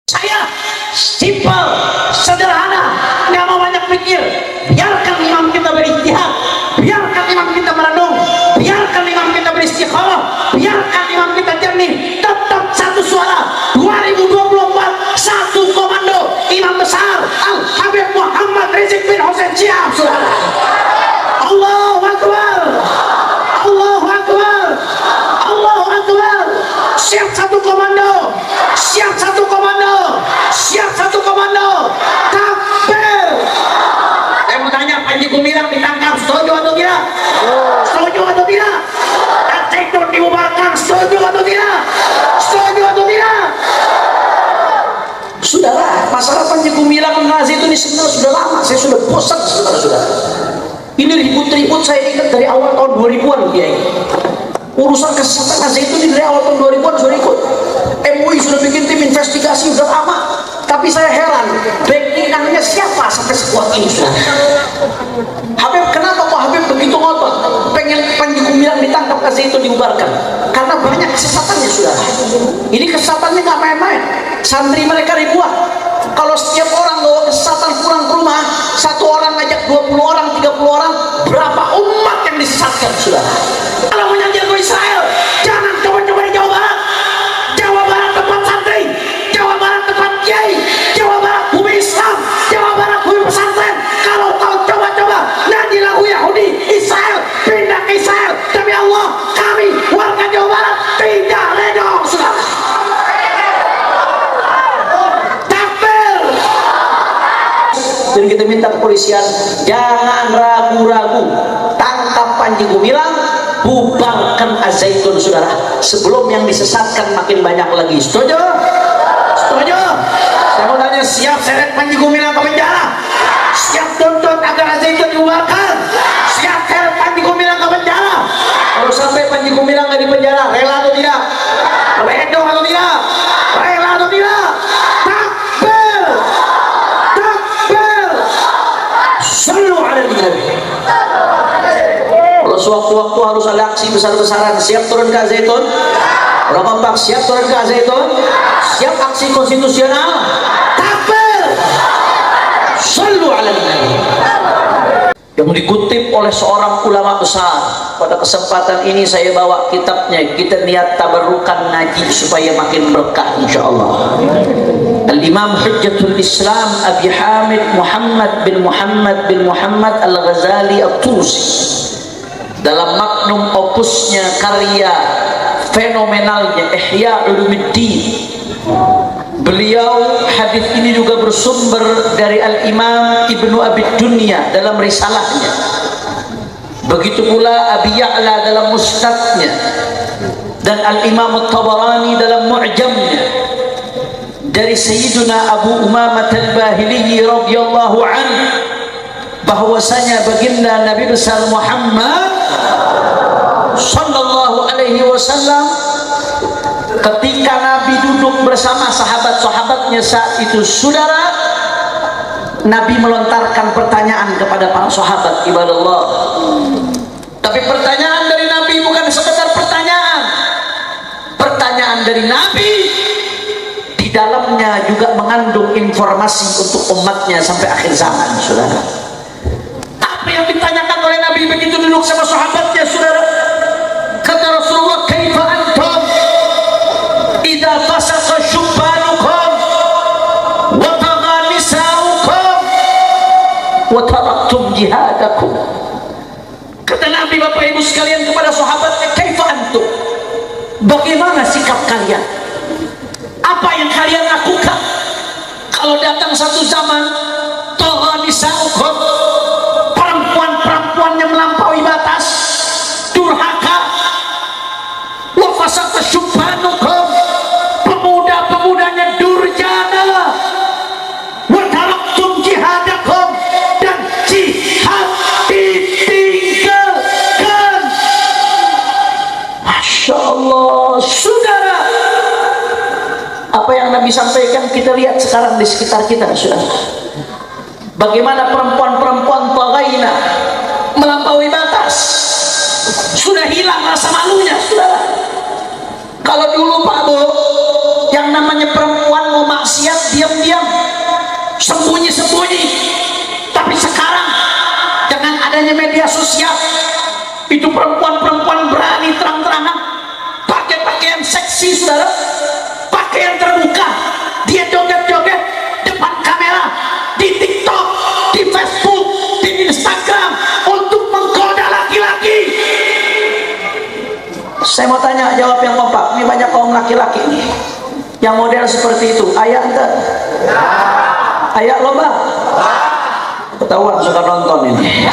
Saya simpel, sederhana, nggak mau banyak pikir. Biarkan imam kita berijtihad, biarkan imam kita merenung, biarkan imam kita beristiqamah, biarkan imam kita jernih. Tetap satu suara. 2024 satu komando, imam besar Al Habib Muhammad Rizik bin Hussein siap, saudara. Allahu Akbar, Allahu Akbar, Allahu Akbar. Siap satu komando, siap satu komando, siap satu komando. Takbir. Saya mau tanya, Panji Gumilang ditangkap, setuju atau tidak? Setuju atau tidak? Al-Zaitun dibubarkan, setuju atau tidak? Setuju atau tidak? Saudara, masalah Panji Gumilang Al-Zaitun ini sebenarnya sudah lama. Saya sudah bosan, saudara-saudara. Ini ribut-ribut saya ingat dari awal tahun 2000-an, Kiai. Urusan kesesatan Al-Zaitun ini dari awal tahun 2000-an sudah ikut. MUI sudah bikin tim investigasi sudah lama. Tapi saya heran, backingannya siapa sampai sekuat ini, saudara? Habib, kenapa kok Habib begitu ngotot pengen Panji Gumilang ditangkap, Al-Zaitun dibubarkan? Karena banyak kesesatannya, saudara. Ini kesesatannya nggak main-main. Santri mereka ribuan. Kalau setiap orang bawa kesesatan pulang ke rumah, satu orang ngajak 20 orang, 30 orang, berapa umat yang disesatkan, saudara? Kalau mau nyambil ke Israel, jangan coba-coba di Jawa Barat. Jawa Barat tempat santri, Jawa Barat tempat kiai, Jawa Barat bumi Islam, Jawa Barat bumi pesantren. Kalau kau coba-coba nyanyi lagu Yahudi, Israel, pindah ke Israel. Demi Allah, kami warga Jawa Barat tidak redha, saudara. Dan kita minta kepolisian jangan ragu-ragu, tangkap Panji Gumilang, bubarkan Al-Zaitun, saudara, sebelum yang disesatkan makin banyak lagi. Setuju? Setuju? Saya mau tanya, siap seret Panji Gumilang ke penjara? Siap tuntut agar Al-Zaitun dibubarkan? Siap seret Panji Gumilang ke penjara? Kalau sampai Panji Gumilang nggak di penjara, rela atau tidak? Redo atau tidak? Rela atau tidak? Takbir! Sallu ala Nabi. Kalau sewaktu-waktu harus ada aksi besar-besaran, siap turun ke Al-Zaitun? Berapa Pak siap turun ke Al-Zaitun? Siap aksi konstitusional? Takbir! Sallu ala Nabi. Yang dikutip oleh seorang ulama besar. Pada kesempatan ini saya bawa kitabnya. Kita niat tabarrukan ngaji supaya makin berkah insyaallah. Al-Imam Hujjatul Islam Abi Hamid Muhammad bin Muhammad Al-Ghazali At-Tusi, dalam magnum opusnya, karya fenomenalnya Ihya Ulumuddin, beliau hadis ini juga bersumber dari Al-Imam Ibnu Abi Dunya dalam risalahnya, begitu pula Abi Ya'la dalam musnadnya, dan Al-Imam At-Tabarani dalam mu'jamnya, dari Sayyiduna Abu Umamah Al-Bahili radhiyallahu anhu, bahwasanya baginda Nabi besar Muhammad sallallahu alaihi wasallam ketika Nabi duduk bersama sahabat-sahabatnya saat itu, saudara, Nabi melontarkan pertanyaan kepada para sahabat, ibadallah. Tapi pertanyaan dari Nabi bukan sekedar pertanyaan. Pertanyaan dari Nabi di dalamnya juga mengandung informasi untuk umatnya sampai akhir zaman, saudara. Apa yang ditanyakan oleh Nabi begitu duduk sama sahabatnya, saudara? Kata Rasulullah, kaifa antum idza fasaqa syubbanukum wa tagha nisaukum wa taraktum jihadakum. Kata Nabi, Bapak Ibu sekalian, kepada sahabatnya, kaifa antum, bagaimana sikap kalian? Apa yang kalian lakukan kalau datang satu zaman tagha nisaukum, perempuan-perempuannya melampaui batas, durhaka, wa fasaqa syubbanukum, pemuda-pemudanya durjana, wa taraktum jihadakum, dan jihad ditinggalkan. Masya Allah, saudara, apa yang Nabi sampaikan kita lihat sekarang di sekitar kita, saudara. Bagaimana perempuan-perempuan taghaina, melampaui batas, sudah hilang rasa malunya, saudara. Kalau dulu Pak Bu, yang namanya perempuan mau maksiat nasihat diam-diam, sembunyi-sembunyi. Tapi sekarang dengan adanya media sosial, itu perempuan-perempuan berani terang-terangan pakai pakaian seksi, saudara, pakaian terbuka, dia joget-joget depan kamera di TikTok, di Facebook, di Instagram untuk menggoda laki-laki. Saya mau tanya, jawab yang kompak. Ini banyak kaum laki-laki nih yang model seperti itu. Ayah ente? Ayah loba? Ketahuan suka nonton ini.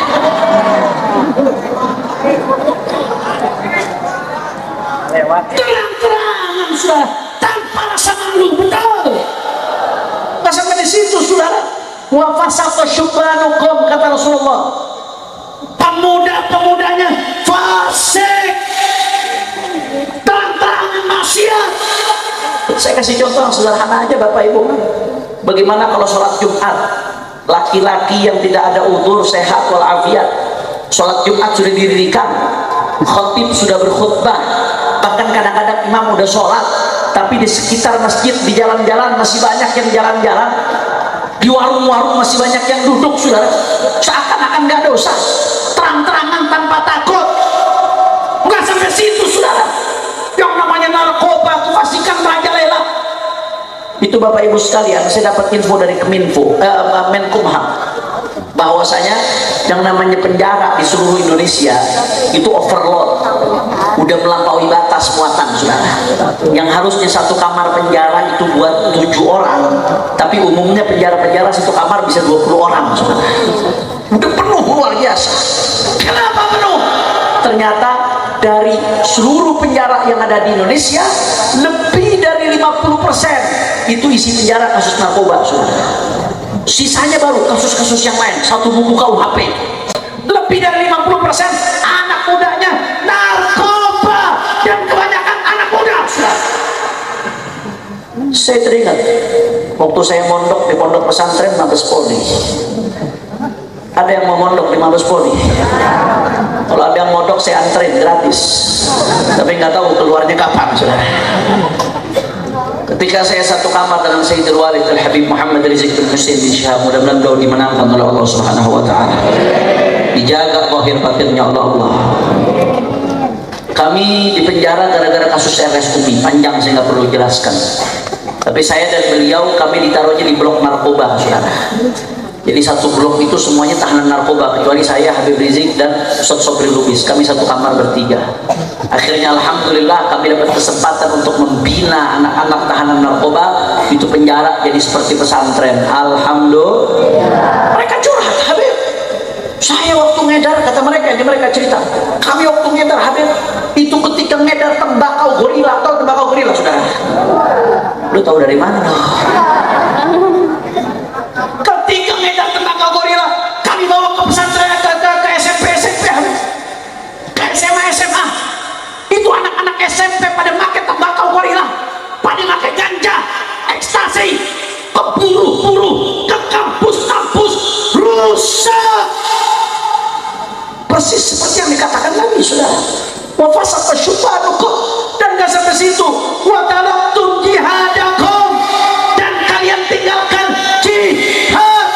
Terang-terangan sudah tanpa rasa malu, betul. Nggak sampai di situ, saudara. Wa fasata syubhanukum, kata Rasulullah, pemuda-pemudanya fasik, terang-terangan maksiat. Saya kasih contoh yang sederhana aja, Bapak Ibu. Bagaimana kalau sholat Jumat, laki-laki yang tidak ada udzur, sehat walafiat, sholat Jumat sudah didirikan, khatib sudah berkhutbah, bahkan kadang-kadang imam udah sholat, tapi di sekitar masjid, di jalan-jalan masih banyak yang jalan-jalan, di warung-warung masih banyak yang duduk, saudara, seakan-akan nggak dosa, terang-terangan tanpa takut. Nggak sampai situ, saudara. Yang namanya narkoba, kefasikan merajalela. Itu Bapak Ibu sekalian, saya dapat info dari Menkumham, bahwasanya yang namanya penjara di seluruh Indonesia itu overload, udah melampaui batas muatan, saudara. Yang harusnya satu kamar penjara itu buat 7 orang, tapi umumnya penjara-penjara satu kamar bisa 20 orang, saudara. Udah penuh, luar biasa. Kenapa penuh? Ternyata dari seluruh penjara yang ada di Indonesia, lebih dari 50% itu isi penjara kasus narkoba, saudara. Sisanya baru kasus-kasus yang lain, satu buku KUHP. Lebih dari 50% anak mudanya narkoba, dan kebanyakan anak muda, saudara. Saya teringat waktu saya mondok di pondok pesantren Mabes Polri. Ada yang mau mondok di Mabes Polri? Kalau ada yang mondok saya anterin gratis, tapi nggak tahu keluarnya kapan, saudara. Ketika saya satu kamar dengan Sayyidul Walid Al-Habib Muhammad Rizik bin Hussein bin Syihab, mudah-mudahan beliau dimenangkan oleh Allah Subhanahu wa Ta'ala, dijaga zahir batinnya Allah. Kami di penjara gara-gara kasus RS Umi, panjang saya nggak perlu jelaskan. Tapi saya dan beliau, kami ditaruhnya di blok narkoba, saudara. Jadi satu blok itu semuanya tahanan narkoba, kecuali saya, Habib Rizik, dan Ustaz Sobri Lubis. Kami satu kamar bertiga. Akhirnya alhamdulillah kami dapat kesempatan untuk membina anak-anak tahanan narkoba. Itu penjara jadi seperti pesantren. Alhamdulillah. Mereka curhat, Habib, saya waktu ngedar, kata mereka, ini mereka cerita, kami waktu ngedar, Habib, itu ketika ngedar tembakau gorila. Tahu tembakau gorila, saudara? Lu tahu dari mana? Ketika ngedar tembakau gorila, kami bawa ke pesantren, ke SMP, ke SMA. Itu anak-anak SMP pada pakai tembakau gorila, pada pakai ganja, ekstasi, ke buruh-buruh, ke kampus-kampus, rusak. Persis seperti yang dikatakan Nabi, saudara. Wa fasata syubhanukum, dan gak sampai situ, wa taraktum jihadakum, dan kalian tinggalkan jihad.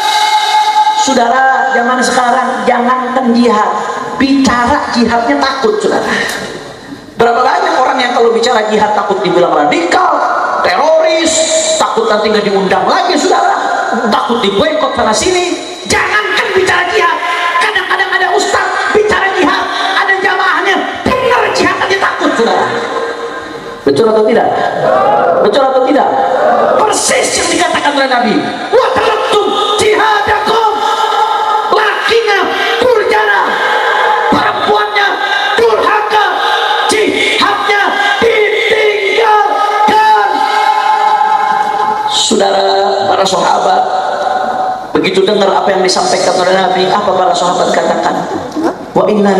Saudara, zaman sekarang jangankan jihad, bicara jihadnya takut, saudara. Berapa banyak orang yang kalau bicara jihad takut dibilang radikal, teroris, takut nanti nggak diundang lagi, saudara, takut diboykot sana sini. Jangankan bicara jihad, kadang-kadang ada ustaz bicara jihad, ada jamaahnya dengar jihad aja takut, saudara. Betul atau tidak? Betul atau tidak? Persis yang dikatakan oleh Nabi. Wa taraktum jihadakum, lakinya durjana, perempuannya durhaka, jihadnya ditinggalkan. Saudara, para sahabat begitu dengar apa yang disampaikan oleh Nabi, apa para sahabat katakan? Wa inna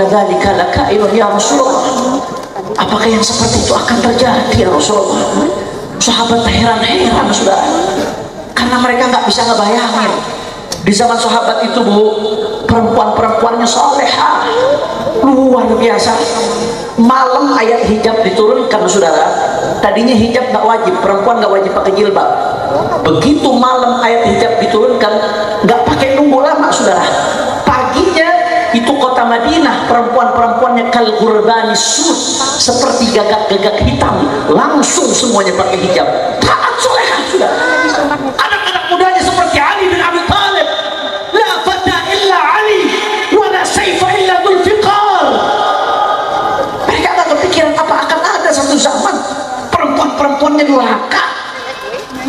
dzalika lakainun ya Rasulullah. Apakah yang seperti itu akan terjadi ya Rasulullah? Sahabat heran-heran, saudara, karena mereka nggak bisa ngebayangin di zaman sahabat itu, Bu, perempuan-perempuannya salehah luar biasa. malam ayat hijab diturunkan saudara. Tadinya hijab nggak wajib, perempuan nggak wajib pakai jilbab. Begitu malam ayat hijab diturunkan, nggak pakai nunggu lama saudara. Paginya itu kota Madinah, perempuan-perempuannya kal gurbani sud, seperti gagak-gagak hitam, langsung semuanya pakai hijab. Taat solehah saudara. Anak-anak mudanya seperti Ali bin Abi Thalib, la fata illa Ali wa la sayfa illa Dzulfiqar. Mereka nggak kepikiran apa akan ada satu zaman perempuan-perempuannya durhaka,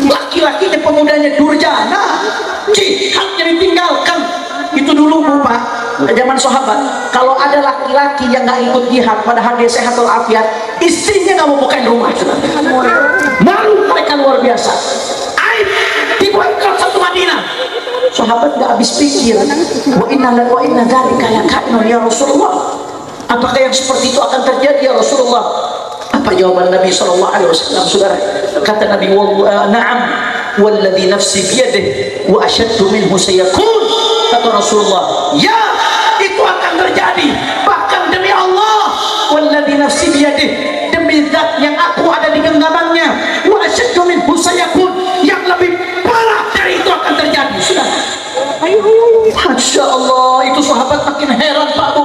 laki-lakinya pemudanya durjana, jihadnya ditinggalkan. Itu dulu Pak, zaman sahabat, kalau ada laki-laki yang nggak ikut jihad padahal dia sehat walafiat, istrinya nggak mau bukain rumah. Malu mereka luar biasa. Aib diboykot satu Madinah. Sahabat nggak habis pikir, wa inna dzalika lakainun ya Rasulullah. Apakah yang seperti itu akan terjadi ya Rasulullah? Apa jawaban Nabi SAW, saudara? Kata Nabi, na'am walladhi nafsi biyadihi wa ashaddu minhu sayakun. Kata Rasulullah, ya, itu akan terjadi. Bahkan demi Allah, walladhi nafsi biyadihi, demi zat yang aku ada di genggamannya, wa ashaddu minhu sayakun, yang lebih parah dari itu akan terjadi. Sudah. Masya Allah, itu sahabat makin heran Pak Bu.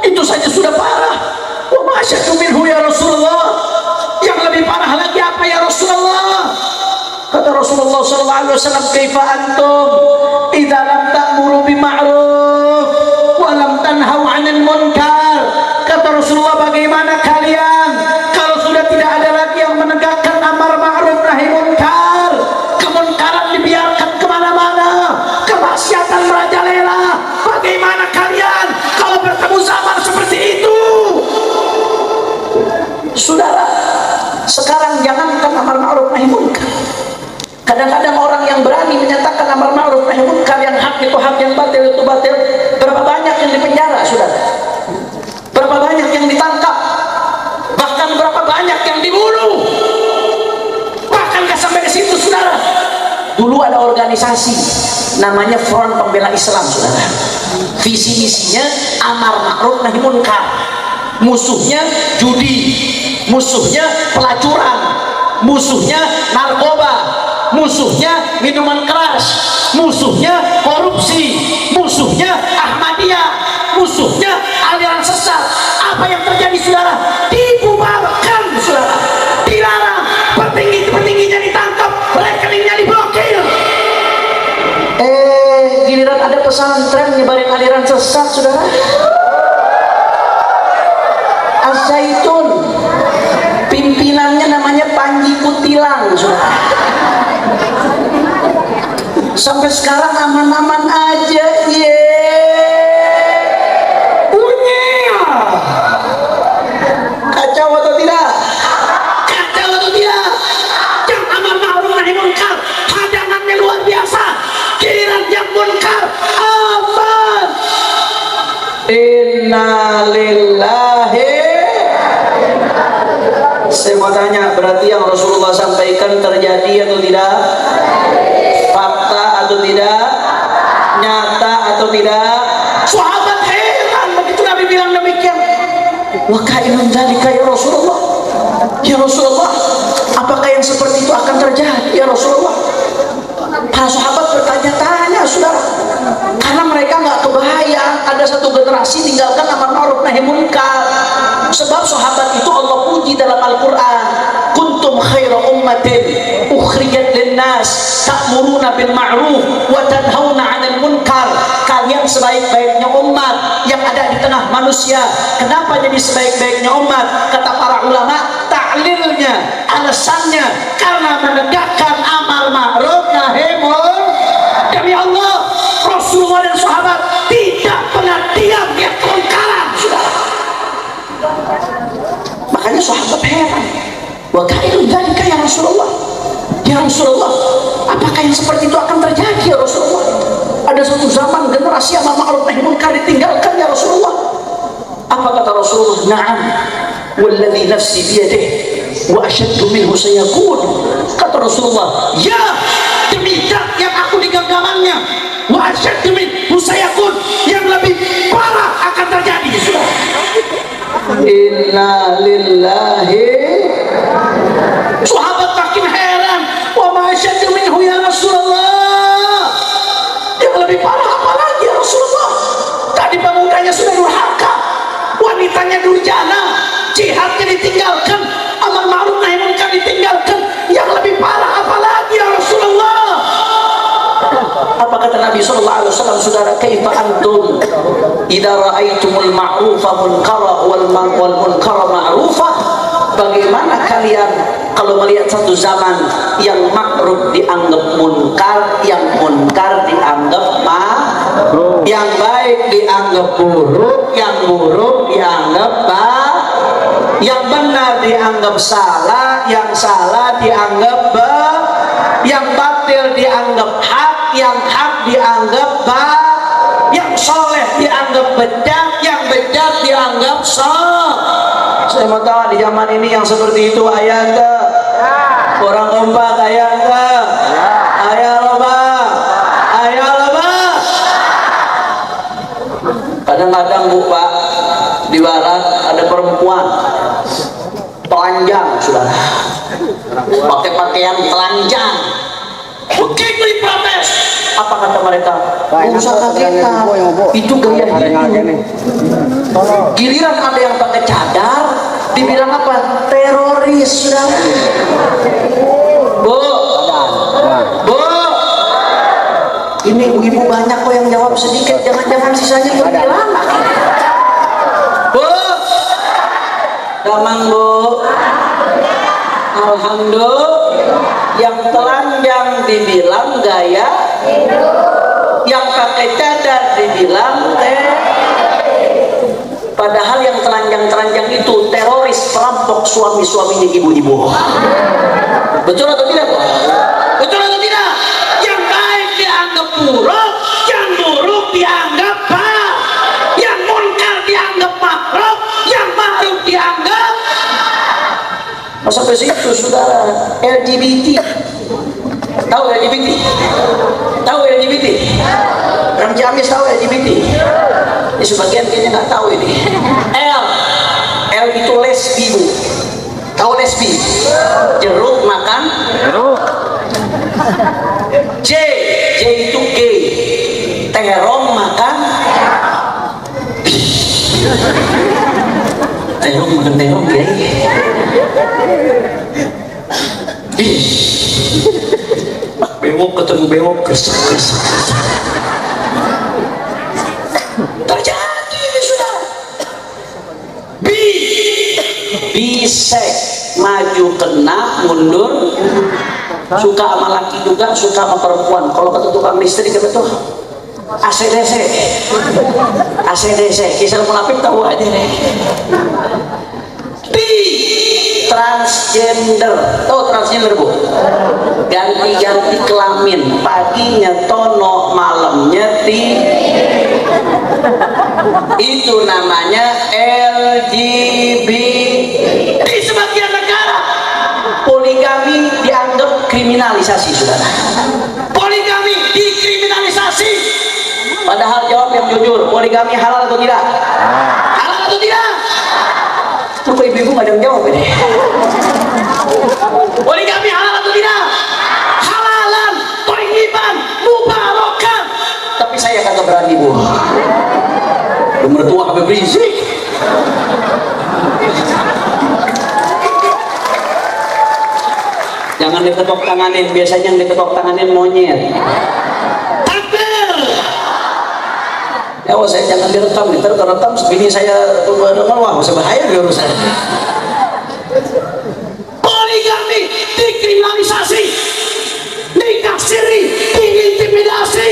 Itu saja sudah parah. Wa ma ashaddu minhu ya Rasulullah, yang lebih parah lagi apa ya Rasulullah? Kata Rasulullah SAW, kaifa antum idza lam ta'muru bima'ruf wa lam tanhau 'anil munkar. Kata Rasulullah, bagaimana kalian kalau sudah tidak ada lagi yang menegakkan amar ma'ruf nahi munkar, kemunkaran dibiarkan kemana-mana, kemaksiatan merajalela. Bagaimana kalian kalau bertemu zaman seperti itu? Saudara, sekarang jangankan amar ma'ruf nahi munkar, kadang-kadang orang yang berani menyatakan amar ma'ruf nahi munkar, yang hak itu hak, yang batil itu batil, berapa banyak yang dipenjara saudara, berapa banyak yang ditangkap, bahkan berapa banyak yang dibunuh. Bahkan gak sampai ke situ saudara. Dulu ada organisasi namanya Front Pembela Islam saudara. Visi misinya amar ma'ruf nahi munkar. Musuhnya judi, musuhnya pelacuran, musuhnya narkoba, musuhnya minuman keras, musuhnya korupsi, musuhnya Ahmadiyah, musuhnya aliran sesat. Apa yang terjadi saudara? Dibubarkan saudara, dilarang, petingginya ditangkap, rekeningnya diblokir. Giliran ada pesantren nyebarin aliran sesat saudara. Zaitun, pimpinannya namanya Panji Kutilang saudara. Sampai sekarang aman-aman aja. Kacau atau tidak? Kacau atau tidak? Yang amar ma'ruf nahi munkar hadangannya luar biasa, giliran yang munkar aman. Innalillahi. Saya mau tanya, berarti yang Rasulullah sampaikan terjadi atau tidak? Fakta atau tidak? Nyata atau tidak? Sahabat heran begitu Nabi bilang demikian. Wa kainun dzalika ya Rasulullah. Ya Rasulullah, apakah yang seperti itu akan terjadi ya Rasulullah? Para sahabat bertanya-tanya saudara, karena mereka nggak kebayang ada satu generasi tinggalkan amar ma'ruf nahi munkar. Sebab sahabat itu Allah puji dalam Al-Quran, kuntum khaira ummatin ukhrijat linnas ta'muruna bil ma'ruf wa tanhauna 'anil munkar. Kalian sebaik-baiknya umat yang ada di tengah manusia. Kenapa jadi sebaik-baiknya umat? Kata para ulama, ta'lilnya, alasannya karena menegakkan amar ma'ruf nahi munkar. Demi Allah, Rasulullah dan sahabat tidak pernah diam di kemungkaran saudara. Makanya sahabat heran, wa kainun dzalika ya Rasulullah. Ya Rasulullah, apakah yang seperti itu akan terjadi ya Rasulullah? Ada satu zaman generasi amar ma'ruf nahi munkar ditinggalkan ya Rasulullah. Apa kata Rasulullah? Na'am walladzi nafsi biyadihi wa ashaddu minhu sayakun. Kata Rasulullah, ya, demi zat yang aku di genggamannya, wa ashaddu minhu sayakun, yang lebih parah akan terjadi. inna lillahi. Sahabat makin heran, wa ma asyaddu minhu ya Rasulullah. Yang lebih parah apa lagi ya Rasulullah? Tadi pemudanya sudah durhaka, wanitanya durjana, jihadnya ditinggalkan, amar ma'ruf nahi munkar ditinggalkan. Yang lebih parah apa lagi ya Rasulullah? Apa kata Nabi sallallahu alaihi wasallam, saudara, kaifa antum idza ra'aitumul ma'rufa munkara wal munkara ma'rufa? Bagaimana kalian kalau melihat satu zaman yang ma'ruf dianggap munkar, yang munkar dianggap ma'ruf, yang baik dianggap buruk, yang buruk dianggap baik, yang benar dianggap salah, yang salah dianggap baik, yang batil dianggap hak, yang hak dianggap baik, yang soleh dianggap bedak, yang bedak dianggap soleh. Saya mau tahu di zaman ini yang seperti itu ayat ke? Orang kompak ayat ke? Ayat loba, ayat loba. Kadang-kadang Bu Pak, di barat ada perempuan telanjang, saudara, pakai pakaian telanjang, begitu diprotes. Apa kata mereka? Gak usah kagetan, itu gaya hidup. Giliran ada yang pakai cadar, dibilang apa? Teroris, saudara. Bu, Bu, ini ibu-ibu banyak kok yang jawab sedikit, jangan-jangan sisanya berkelana. Bu, damang Bu. Alhamdulillah, yang telanjang dibilang gaya, yang pakai cadar dibilang padahal yang telanjang-telanjang itu teroris, perampok suami-suaminya ibu-ibu. Betul atau tidak? Betul atau tidak? Yang baik dianggap buruk, yang buruk dianggap baik, yang munkar dianggap makruh, yang makruh dianggap. Sampai situ, saudara. LGBT, tahu LGBT? Tahu LGBT? Orang Ciamis tahu LGBT? Ini sebagian kayaknya nggak tahu ini. L itu lesbi, Bu. Tahu lesbi? Jeruk makan jeruk. J itu gay. Terong makan terong, makan terong gay. Bewok ketemu bewok, kesek. Terjadi ini sudah. Bisek, maju kena, mundur, suka sama laki juga, suka sama perempuan. Kalau kata tukang listrik apa tuh? ACDC, kisah melapik tahu aja nih. Transgender, tahu transgender Bu? Ganti-ganti kelamin, paginya tono, malamnya itu namanya LGBT. Di sebagian negara poligami dianggap kriminalisasi, saudara. Poligami dikriminalisasi. Padahal jawab yang jujur, poligami halal atau tidak? Halal atau tidak? Kok ibu-ibu nggak ada yang jawab ini? Poligami halal atau tidak? Halalan, thayyiban, mubarakan. Tapi saya kagak berani, Bu. Mertua Habib Rizik. Jangan diketok tanganin, biasanya yang diketok tanganin monyet. Takbir. Ya Allah, saya jangan direkam, ntar direkam segini saya dengar, wah bisa bahaya di urusan. Poligami dikriminalisasi, nikah siri diintimidasi.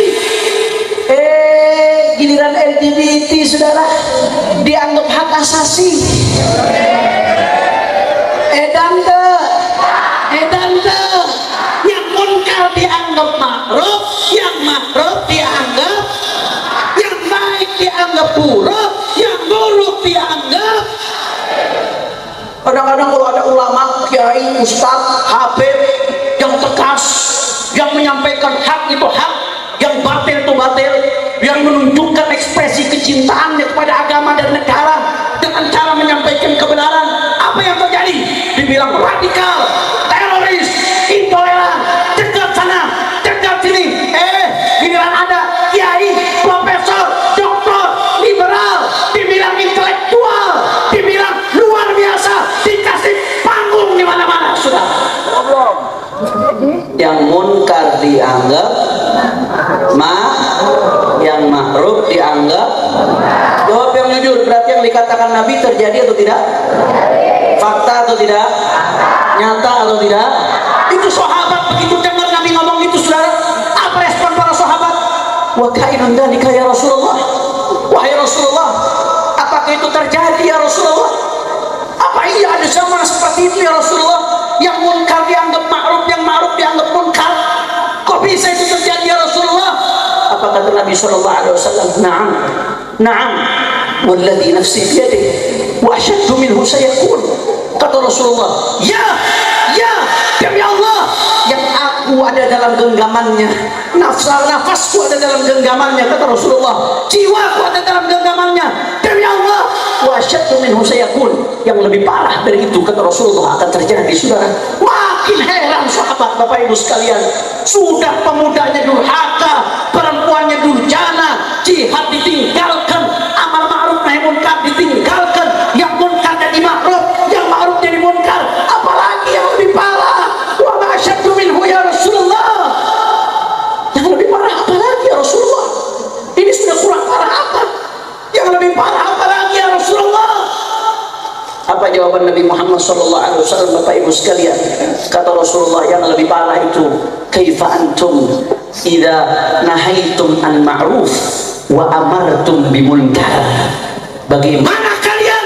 Giliran LGBT, saudara, dianggap hak asasi. Dante, yang munkar dianggap makruh, yang makruh dianggap, yang baik dianggap buruk, yang buruk dianggap. Kadang-kadang kalau ada ulama, kiai, ustaz, habib yang tegas, yang menyampaikan hak itu hak, yang batil itu batil, yang menunjukkan ekspresi kecintaannya kepada agama dan negara dengan cara menyampaikan kebenaran dibilang radikal, teroris, intoleran, cegat sana, cegat sini. Giliran ada kiai, profesor, doktor, liberal, dibilang intelektual, dibilang luar biasa, dikasih panggung di mana-mana. Sudah. Yang munkar dianggap yang ma'ruf dianggap. Jawab yang jujur. Berarti yang dikatakan Nabi terjadi atau tidak? Fakta atau tidak? Nyata atau tidak? Itu sahabat begitu dengar Nabi ngomong itu, saudara, apa respon para sahabat? Wa kainun dzalika ya Rasulullah. Wahai Rasulullah, apakah itu terjadi ya Rasulullah? Apa iya ada zaman seperti itu ya Rasulullah? Yang munkar dianggap ma'ruf, yang ma'ruf dianggap munkar. Kok bisa itu terjadi ya Rasulullah? Apa kata Nabi sallallahu alaihi wasallam? Na'am. Na'am. Walladzi nafsi biyadihi wa ashaddu minhu sayakun. Kata Rasulullah, ya demi Allah yang aku ada dalam genggamannya, nafasku ada dalam genggamannya, kata Rasulullah, jiwaku ada dalam genggamannya, demi Allah, wa asyaddu minhu sayakun, yang lebih parah dari itu, kata Rasulullah, akan terjadi. Saudara, makin heran sahabat, Bapak Ibu sekalian, sudah pemudanya durhaka, perempuannya durjana, jihad ditinggalkan, amal ma'ruf nahi munkar ditinggalkan, yang munkar jadi ma'ruf, yang ma'ruf jadi munkar, apalagi yang lebih parah? Wa ma asyaddu minhu ya Rasulullah. Yang lebih parah apa lagi ya Rasulullah? Ini sudah kurang parah apa? Yang lebih parah apa lagi ya Rasulullah? Apa jawaban Nabi Muhammad SAW, Bapak Ibu sekalian? Kata Rasulullah, yang lebih parah itu, kaifa antum idza nahaitum an ma'ruf wa amartum bimunkar. Bagaimana kalian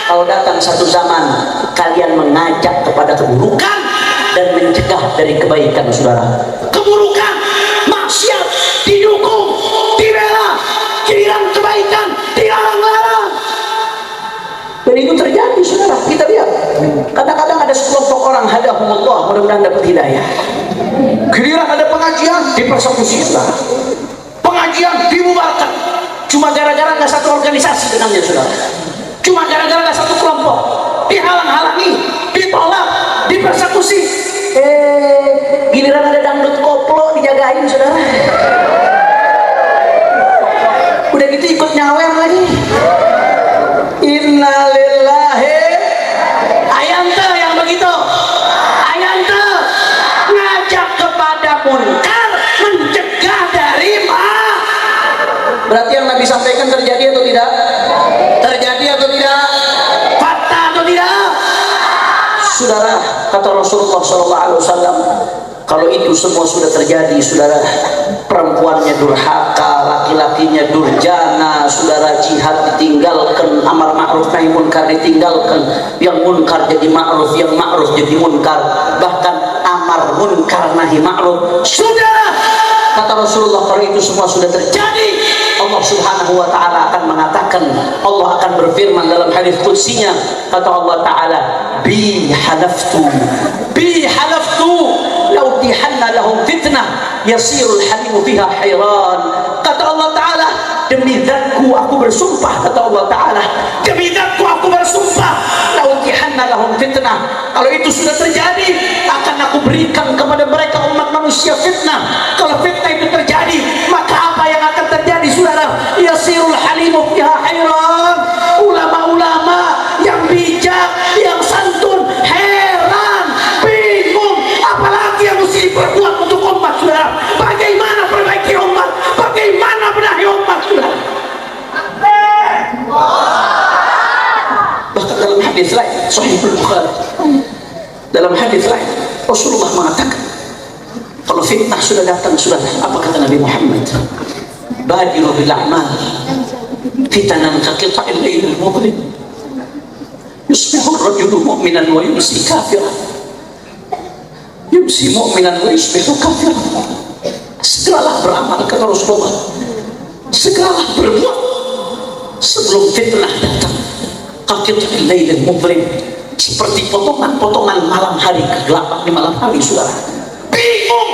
kalau datang satu zaman kalian mengajak kepada keburukan dan mencegah dari kebaikan, saudara? Keburukan, maksiat didukung, dibela, giliran kebaikan dilarang-larang. Dan itu terjadi, saudara. Kita lihat, kadang-kadang ada sekelompok orang, hadahumullah, mudah-mudahan dapat hidayah, giliran ada pengajian dipersekusi, saudara. Pengajian dibubarkan, cuma gara-gara nggak satu organisasi dengannya, saudara. Cuma gara-gara nggak satu kelompok, dihalang-halangi, ditolak, dipersekusi. Giliran ada dangdut koplo dijagain, saudara. Udah gitu ikut nyawer lagi. Innalillahi. Ayante yang begitu, ayante ngajak kepada munkar, mencegah dari berarti yang Nabi sampaikan terjadi atau tidak? Terjadi atau tidak? Fakta atau tidak? Saudara, kata Rasulullah SAW, kalau itu semua sudah terjadi, saudara, perempuannya durhaka, laki-lakinya durjana, saudara, jihad ditinggalkan, amar ma'ruf nahi munkar ditinggalkan, yang munkar jadi ma'ruf, yang ma'ruf jadi munkar, bahkan amar munkar nahi ma'ruf, saudara, kata Rasulullah, kalau itu semua sudah terjadi, Allah Subhanahu wa ta'ala akan mengatakan, Allah akan berfirman dalam hadis qudsinya, kata Allah ta'ala, bi halaftu law tihanna lahum fitnah yasirul halimu fiha hayran. Kata Allah ta'ala, demi zatku aku bersumpah, kata Allah ta'ala, demi zatku aku bersumpah, law tihanna lahum fitnah, kalau itu sudah terjadi akan aku berikan kepada mereka umat manusia fitnah. Kalau fitnah itu terjadi, maka apa yang akan terjadi, saudara? Yasirul halimu fiha hayran. Ulama-ulama yang bijak, yang santun, heran, bingung, apalagi yang mesti diperbuat untuk umat, saudara. Bagaimana perbaiki umat, bagaimana benahi umat, saudara. Bahkan dalam hadis lain, Sahih Bukhari, dalam hadis lain Rasulullah mengatakan, kalau fitnah sudah datang, saudara, apa kata Nabi Muhammad? Badiru bil a'mal fitanan ka qita'il lailil mudlim yusbihu ar-rajulu mu'minan wa yumsi kafiran yumsi mu'minan wa yusbihu kafiran. Segeralah beramal, kata Rasulullah, segeralah berbuat sebelum fitnah datang. Ka qita'il lailil mudlim, seperti potongan-potongan malam hari, kegelapan di malam hari, saudara. Bingung,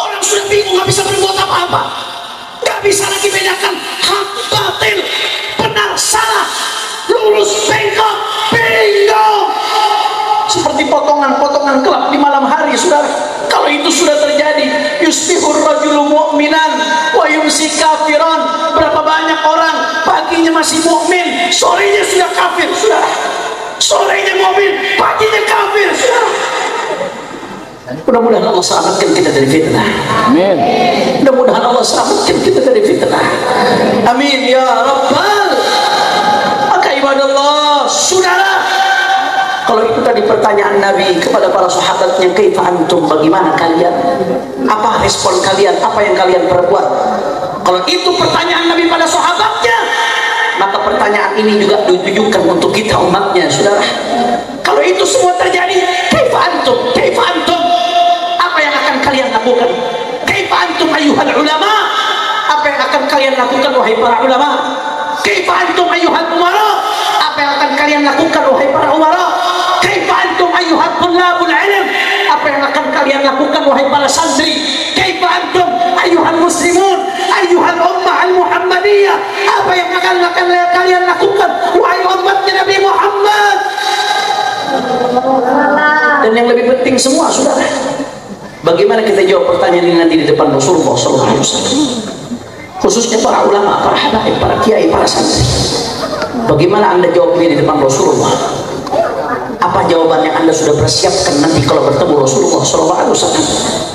orang sudah bingung, nggak bisa berbuat apa-apa, nggak bisa lagi bedakan hak batil, benar salah, lurus bengkok, bingung. seperti potongan-potongan kelap di malam hari, saudara. Kalau itu sudah terjadi, yusbihur rajulu mu'minan wa yumsi kafiran. Berapa banyak orang paginya masih mukmin, sorenya sudah kafir, saudara. Sorenya mukmin, paginya kafir, saudara. Mudah-mudahan Allah selamatkan kita dari fitnah. Amin. Mudah-mudahan Allah selamatkan kita dari fitnah. Amin ya rabbal. Maka ibadallah, saudara, kalau itu tadi pertanyaan Nabi kepada para sahabatnya, kaifa antum, bagaimana kalian? Apa respon kalian? Apa yang kalian perbuat? Kalau itu pertanyaan Nabi pada sahabatnya, maka pertanyaan ini juga ditujukan untuk kita umatnya, saudara. Kalau itu semua terjadi, kaifa antum? Kaifa antum? Apa yang akan kalian lakukan? Kaifa antum ayyuhal ulama? Apa yang akan kalian lakukan wahai para ulama? Kaifa antum ayyuhal umara? Apa yang akan kalian lakukan wahai para umara? Kaifa antum ayyuhat tullabul ilm? Apa yang akan kalian lakukan wahai para santri? Kaifa antum ayyuhal muslimun, ayyuhal ummah al-muhammadiyah? Apa yang akan kalian lakukan wahai umatnya Nabi Muhammad? Dan yang lebih penting semua, saudara, bagaimana kita jawab pertanyaan ini nanti di depan Rasulullah SAW, khususnya para ulama, para habaib, para kiai, para santri. Bagaimana anda jawabnya di depan Rasulullah? Apa jawaban yang anda sudah persiapkan nanti kalau bertemu Rasulullah SAW?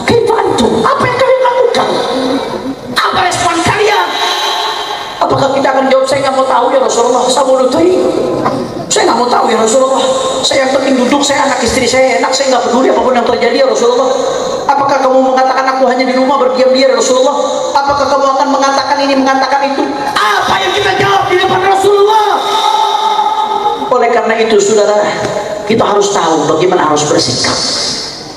Kaifa antum? Apa yang kalian lakukan? Apa respon kalian? Apakah kita akan jawab, saya nggak mau tahu ya Rasulullah, saya mau nutuhi, saya nggak mau tahu ya Rasulullah, saya yang penting duduk, saya anak istri saya enak, saya nggak peduli apapun yang terjadi ya Rasulullah? Apakah kamu mengatakan aku hanya di rumah berdiam-diam ya Rasulullah? Apakah kamu akan mengatakan ini, mengatakan itu? Apa yang kita jawab di depan Rasulullah? Oleh karena itu, saudara, kita harus tahu bagaimana harus bersikap,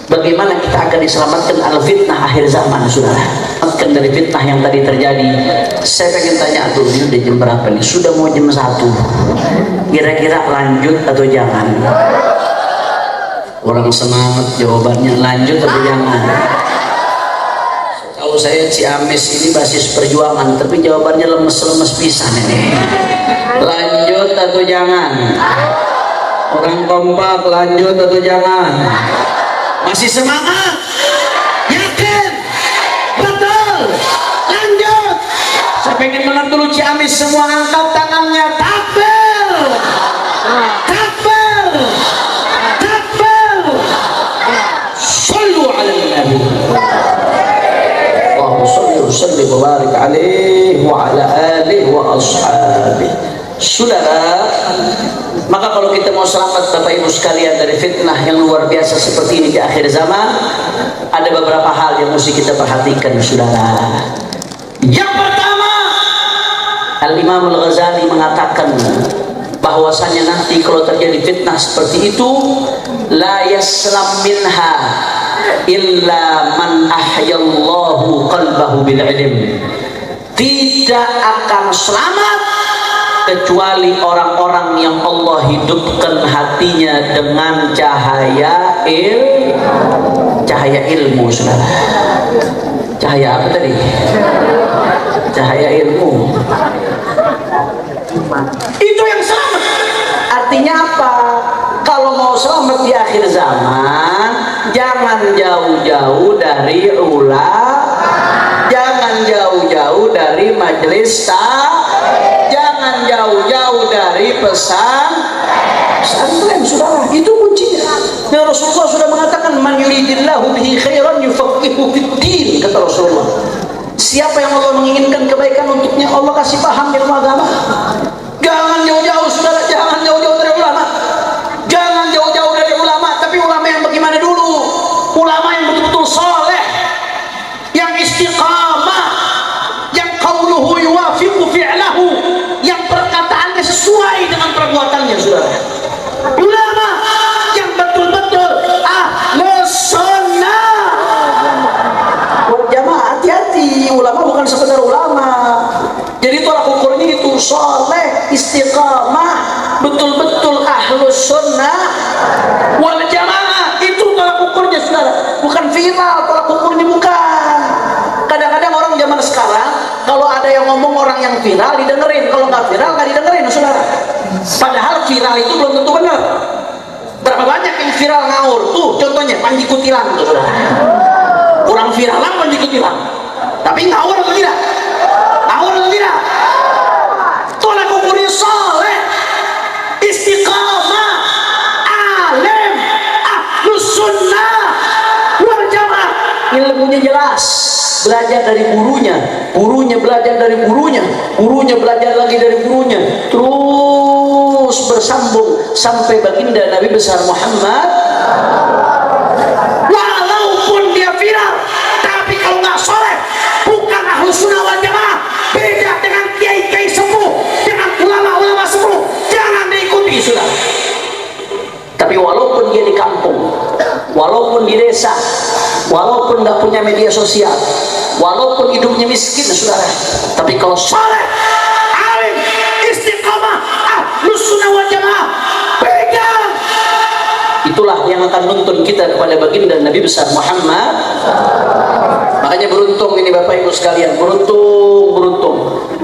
bagaimana kita akan diselamatkan al-fitnah akhir zaman, saudara. Selamatkan dari fitnah yang tadi terjadi. Saya pengen tanya tuh, ini udah jam berapa nih? Sudah mau jam 1. Kira-kira lanjut atau jangan? Orang semangat jawabannya lanjut atau jangan. Tahu saya Ciamis ini basis perjuangan, tapi jawabannya lemes-lemes pisan ini. Lanjut atau jangan? Orang kompak, lanjut atau jangan? Masih semangat? Yakin? Betul? Lanjut? Saya pengen dengar dulu Ciamis semua angkat tangannya. Takbir! Takbir! Takbir! Sallu ala nabi. Allahumma salli wa sallim wa barik alaihi wa ala alihi wa ashabihi. Saudara, maka kalau kita mau selamat Bapak Ibu sekalian dari fitnah yang luar biasa seperti ini di akhir zaman, ada beberapa hal yang mesti kita perhatikan, saudara. Yang pertama, Al-Imam Al-Ghazali mengatakan bahwasanya nanti kalau terjadi fitnah seperti itu, la yaslam minha illa man ahyallahu qalbahu bil ilm. Tidak akan selamat kecuali orang-orang yang Allah hidupkan hatinya dengan cahaya ilmu, saudara. Cahaya apa tadi? Cahaya ilmu. Itu yang selamat. Artinya apa? Kalau mau selamat di akhir zaman, jangan jauh-jauh dari ulama, jangan jauh-jauh dari majelis jangan jauh-jauh dari pesantren, saudara. Itu kuncinya. Dan Rasulullah sudah mengatakan, man yuridillahu bihi khairan yufaqihu fid-din, kata Rasulullah. Siapa yang Allah menginginkan kebaikan untuknya, Allah kasih paham ilmu agama. Jangan jauh-jauh, saudara, jangan jauh-jauh dari ulama. Jangan jauh-jauh dari ulama, tapi ulama yang bagaimana dulu? Ulama yang betul-betul saleh, yang istiqamah, yang qauluhu yuwafiqu fi'lahu, yang perkataannya sesuai dengan perbuatannya, saudara. Ulama yang betul-betul ahlus sunnah wal jamaah. Hati-hati, ulama bukan sekedar ulama. Jadi tolak ukurnya itu saleh, istiqamah, betul-betul ahlus sunnah wal jamaah. Itu tolak ukurnya, saudara. Bukan viral, tolak ukurnya bukan. Kadang-kadang orang zaman sekarang, kalau ada yang ngomong orang yang viral didengerin, kalau nggak viral nggak didengerin, saudara. Padahal viral itu belum tentu benar. Berapa banyak yang viral ngawur tuh, contohnya Panji Kutilang tuh saudara. Kurang viral lah Panji Kutilang, tapi ngawur atau tidak? Ngawur atau tidak? Tolak umurnya soleh, istiqamah, alim, ahlus sunnah wal jamaah, ilmunya jelas, belajar dari gurunya, gurunya belajar dari gurunya, gurunya belajar lagi dari gurunya, terus bersambung sampai baginda Nabi besar Muhammad. Walaupun dia viral, tapi kalau nggak soleh, bukan ahlus sunnah wal jamaah. Beda dengan kiai-kiai sepuh, dengan ulama-ulama sepuh, jangan diikuti sudah. Tapi walaupun dia di kampung, walaupun di desa, walaupun nggak punya media sosial, walaupun hidupnya miskin saudara, tapi kalau soleh, alim, istiqamah, ahlus sunnah wal jamaah, pegang. Itulah yang akan nuntun kita kepada baginda Nabi besar Muhammad. Makanya beruntung ini Bapak Ibu sekalian, beruntung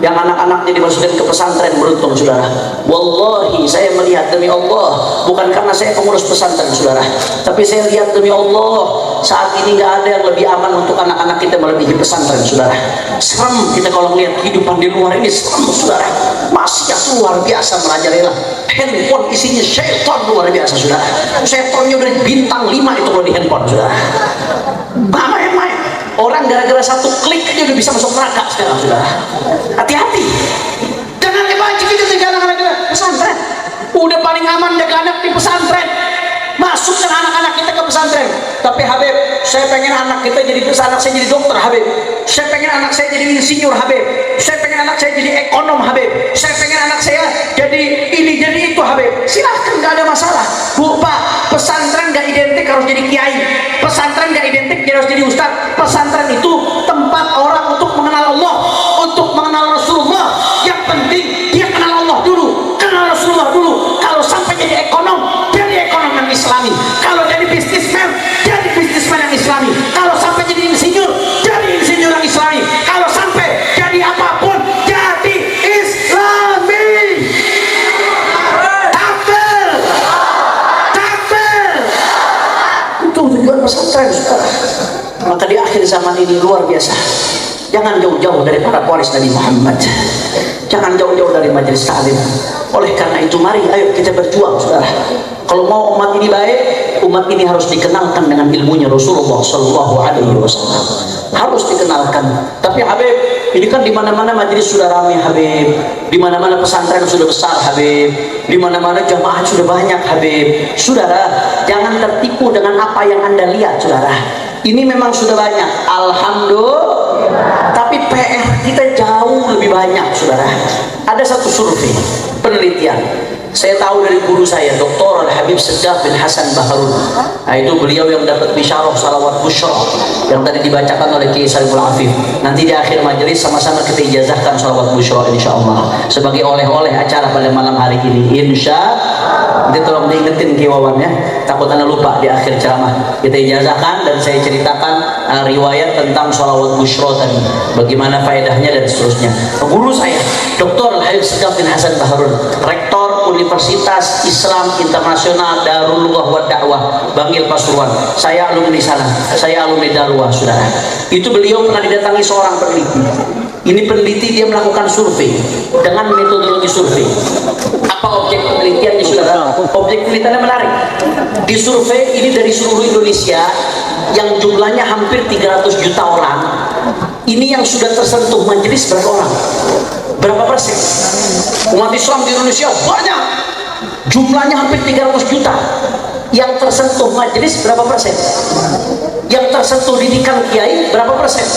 yang anak-anaknya dimasukkan ke pesantren, beruntung saudara. Wallahi saya melihat demi Allah, bukan karena saya pengurus pesantren saudara, tapi saya lihat demi Allah, saat ini nggak ada yang lebih aman untuk anak-anak kita melebihi pesantren saudara. Serem kita kalau melihat kehidupan di luar ini, serem saudara. Maksiat luar biasa merajalela, handphone isinya syaitan luar biasa saudara. Syaitannya udah bintang 5 itu kalau di handphone saudara. Main-main orang gara-gara satu klik aja udah bisa masuk neraka sekarang saudara. Hati-hati, jangan dipancing kita jaga anak-anak pesantren. Udah paling aman jaga anak di pesantren, masukkan anak-anak kita ke pesantren. Tapi Habib, saya pengen anak kita jadi anak saya jadi dokter Habib, saya pengen anak saya jadi insinyur Habib, saya pengen anak saya jadi ekonom Habib, saya pengen anak saya jadi ini jadi itu Habib. Silahkan, nggak ada masalah Bu Pak. Pesantren nggak identik harus jadi kiai, pesantren nggak identik harus jadi ustaz. Pesantren itu tempat orang untuk mengenal Allah, untuk mengenal Rasulullah. Yang penting dia kenal Allah dulu, kenal Rasulullah dulu. Kalau sampai jadi ekonom, jadi ekonom yang islami. Kalau jadi bisnismen, jadi bisnismen yang islami. Kalau sampai jadi insinyur, jadi insinyur yang islami. Kalau sampai jadi apapun, jadi islami. Takbir, takbir. Itu tujuan pesantren saudara. Maka di akhir zaman ini luar biasa, jangan jauh-jauh dari para pewaris Nabi Muhammad, jangan jauh-jauh dari majelis taklim. Oleh karena itu mari ayo kita berjuang saudara. Kalau mau umat ini baik, umat ini harus dikenalkan dengan ilmunya Rasulullah Shallallahu Alaihi Wasallam, harus dikenalkan. Tapi Habib, ini kan di mana-mana majelis sudah ramai Habib, di mana-mana pesantren sudah besar Habib, di mana-mana jamaah sudah banyak Habib. Saudara, jangan tertipu dengan apa yang Anda lihat saudara. Ini memang sudah banyak, alhamdulillah, tapi PR kita jauh lebih banyak saudara. Ada satu survei penelitian, saya tahu dari guru saya Dr. Al-Habib Sedaf bin Hasan Baharun. Nah, itu beliau yang dapat bisyarah salawat busyra yang tadi dibacakan oleh Kiai Saiful Afif. Nanti di akhir majelis sama-sama kita ijazahkan salawat busyra insyaallah sebagai oleh-oleh acara pada malam hari ini insyaallah. Nanti tolong diingetin Ki Wawan ya, takut anda lupa di akhir ceramah kita ijazahkan dan saya ceritakan riwayat tentang salawat busyra tadi, bagaimana faedahnya dan seterusnya. Guru saya Dr. Al-Habib Sedaf bin Hasan Baharun, rektor Universitas Islam Internasional Darulullah wa Da'wah Bangil Pasuruan. Saya alumni sana, saya alumni Darulullah saudara. Itu beliau pernah didatangi seorang peneliti. Ini peneliti, dia melakukan survei dengan metodologi survei. Apa objek penelitiannya saudara? Objek penelitiannya menarik. Di survei ini dari seluruh Indonesia yang jumlahnya hampir 300 juta orang. Ini yang sudah tersentuh majelis berapa orang? Berapa persen? Umat Islam di Indonesia banyak, jumlahnya hampir 300 juta. Yang tersentuh majelis berapa persen? Yang tersentuh didikan kiai berapa persen?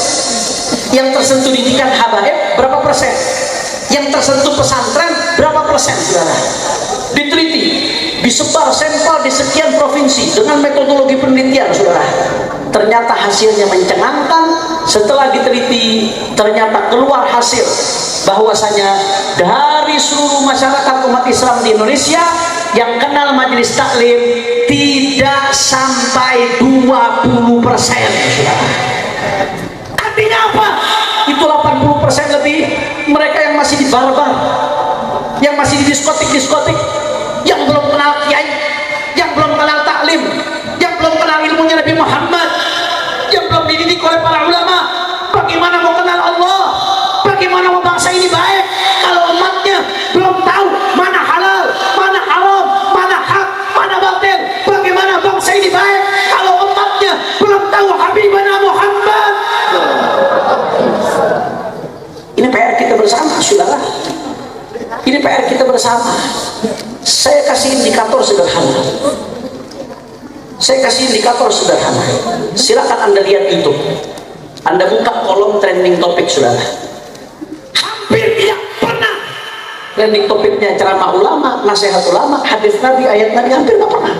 Yang tersentuh didikan habaib berapa persen? Yang tersentuh pesantren berapa persen saudara? Diteliti, disebar sampel di sekian provinsi dengan metodologi penelitian saudara. Ternyata hasilnya mencengangkan. Setelah diteliti ternyata keluar hasil bahwasanya dari seluruh masyarakat umat Islam di Indonesia yang kenal majelis taklim tidak sampai 20% saudara. Artinya apa? Itu 80% lebih mereka yang masih di bar-bar, yang masih di diskotik-diskotik, yang belum kenal kiai, yang belum kenal Nabi Muhammad, yang belum dididik oleh para ulama, bagaimana mau kenal Allah? Bagaimana mau bangsa ini baik kalau umatnya belum tahu mana halal, mana haram, mana hak, mana batil? Bagaimana bangsa ini baik kalau umatnya belum tahu Habibana Muhammad? Ini PR kita bersama, saudara. Ini PR kita bersama. Saya kasih indikator sederhana. Silakan Anda lihat YouTube. Anda buka kolom trending topik, saudara. Hampir tidak pernah trending topiknya ceramah ulama, nasihat ulama, hadis Nabi, ayat Nabi, hampir tidak pernah.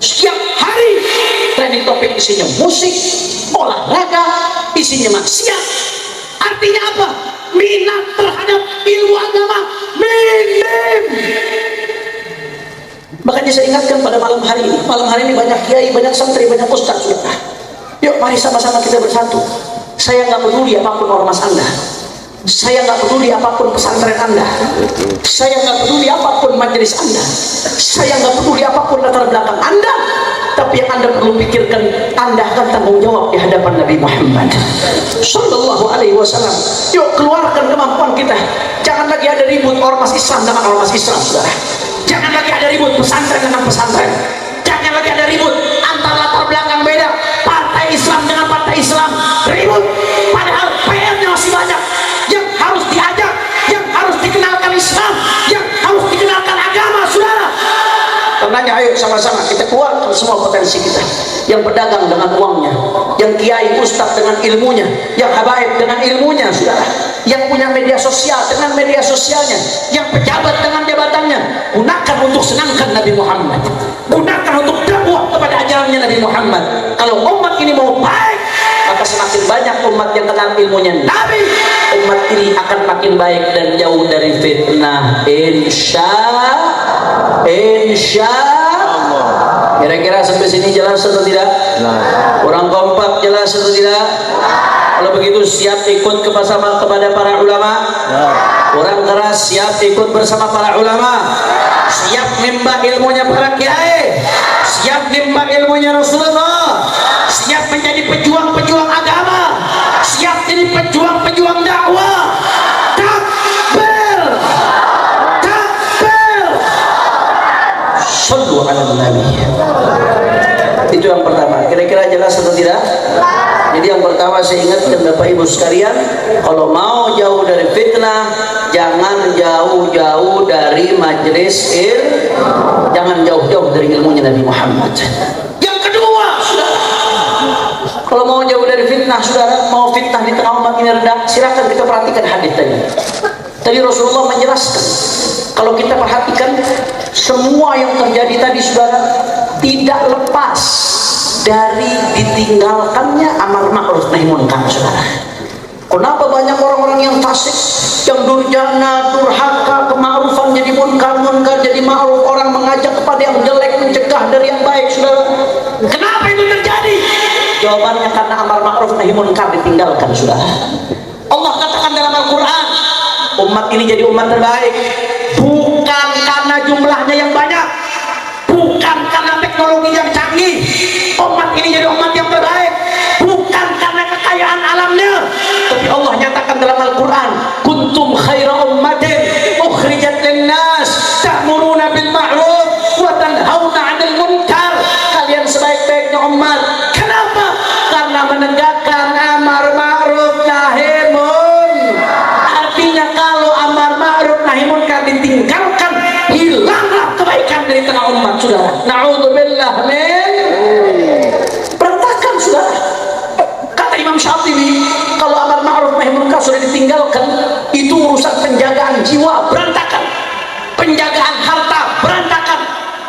Setiap hari trending topik isinya musik, olahraga, isinya maksiat. Artinya apa? Minat terhadap ilmu agama minim. Makanya saya ingatkan pada malam hari ini banyak kiai, banyak santri, banyak ustaz, sudah. Yuk mari sama-sama kita bersatu. Saya nggak peduli apapun ormas Anda, saya nggak peduli apapun pesantren Anda, saya nggak peduli apapun majelis Anda, saya nggak peduli apapun latar belakang Anda. Tapi yang Anda perlu pikirkan, Anda akan tanggung jawab di hadapan Nabi Muhammad Sallallahu Alaihi Wasallam. Yuk keluarkan kemampuan kita. Jangan lagi ada ribut ormas Islam dengan ormas Islam, saudara. Jangan lagi ada ribut pesantren dengan pesantren. Jangan lagi ada ribut antar latar belakang beda, partai Islam dengan partai Islam ribut. Padahal PR-nya masih banyak. Yang harus diajak, yang harus dikenalkan Islam, yang harus dikenalkan agama, saudara. Tandanya ayo sama-sama kita keluarkan semua potensi kita. Yang berdagang dengan uangnya, yang kiai ustaz dengan ilmunya, yang habaib dengan ilmunya, saudara. Yang punya media sosial dengan media sosialnya, yang pejabat dengan jabatannya. Gunakan untuk senangkan Nabi Muhammad, gunakan untuk dakwah kepada ajarannya Nabi Muhammad. Kalau umat ini mau baik, maka semakin banyak umat yang kenal ilmunya Nabi, umat ini akan makin baik dan jauh dari fitnah. Insya Allah. Kira-kira sampai sini jelas atau tidak? Kurang kompak jelas atau tidak? Kalau begitu siap ikut kepada para ulama? Kurang keras siap ikut bersama para ulama? Siap nimba ilmunya para kiai? Siap nimba ilmunya Rasulullah? Siap menjadi pejuang-pejuang agama? Siap jadi pejuang-pejuang dakwah? Takbir! Takbir! Sallu ala Nabi. Itu yang pertama. Kira-kira jelas atau tidak? Jadi yang pertama saya ingatkan Bapak Ibu sekalian, kalau mau jauh dari fitnah, jangan jauh-jauh dari majelis jangan jauh-jauh dari ilmunya Nabi Muhammad. Yang kedua, saudara, kalau mau jauh dari fitnah, saudara, mau fitnah di tengah umat ini rendah, silakan kita perhatikan hadis tadi. Tadi Rasulullah menjelaskan, kalau kita perhatikan semua yang terjadi tadi, saudara, tidak lepas dari ditinggalkannya amar ma'ruf nahi munkar, saudara. Kenapa banyak orang-orang yang fasik, yang durjana, durhaka, kema'rufan jadi munkar, munkar jadi ma'ruf, orang mengajak kepada yang jelek, mencegah dari yang baik, saudara. Kenapa itu terjadi? Jawabannya karena amar ma'ruf nahi munkar ditinggalkan, saudara. Allah katakan dalam Al-Quran, umat ini jadi umat terbaik bukan karena jumlahnya yang banyak, bukan karena teknologi yang canggih. Umat ini jadi umat yang terbaik bukan karena kekayaan alamnya, tapi Allah nyatakan dalam Al-Quran, kuntum khaira ummatin ukhrijat linnas ta'muruna bil ma'ruf wa tanhauna 'anil munkar. Kalian sebaik-baiknya umat. Kenapa? Karena menegakkan amar ma'ruf nahi munkar. Artinya kalau amar ma'ruf nahi munkar ditinggalkan, hilanglah kebaikan dari tengah umat, saudara. Na'udzubillah min berantakan, saudara. Kata Imam Syafi'i, kalau amar ma'ruf nahi munkar sudah ditinggalkan, itu urusan penjagaan jiwa berantakan, penjagaan harta berantakan,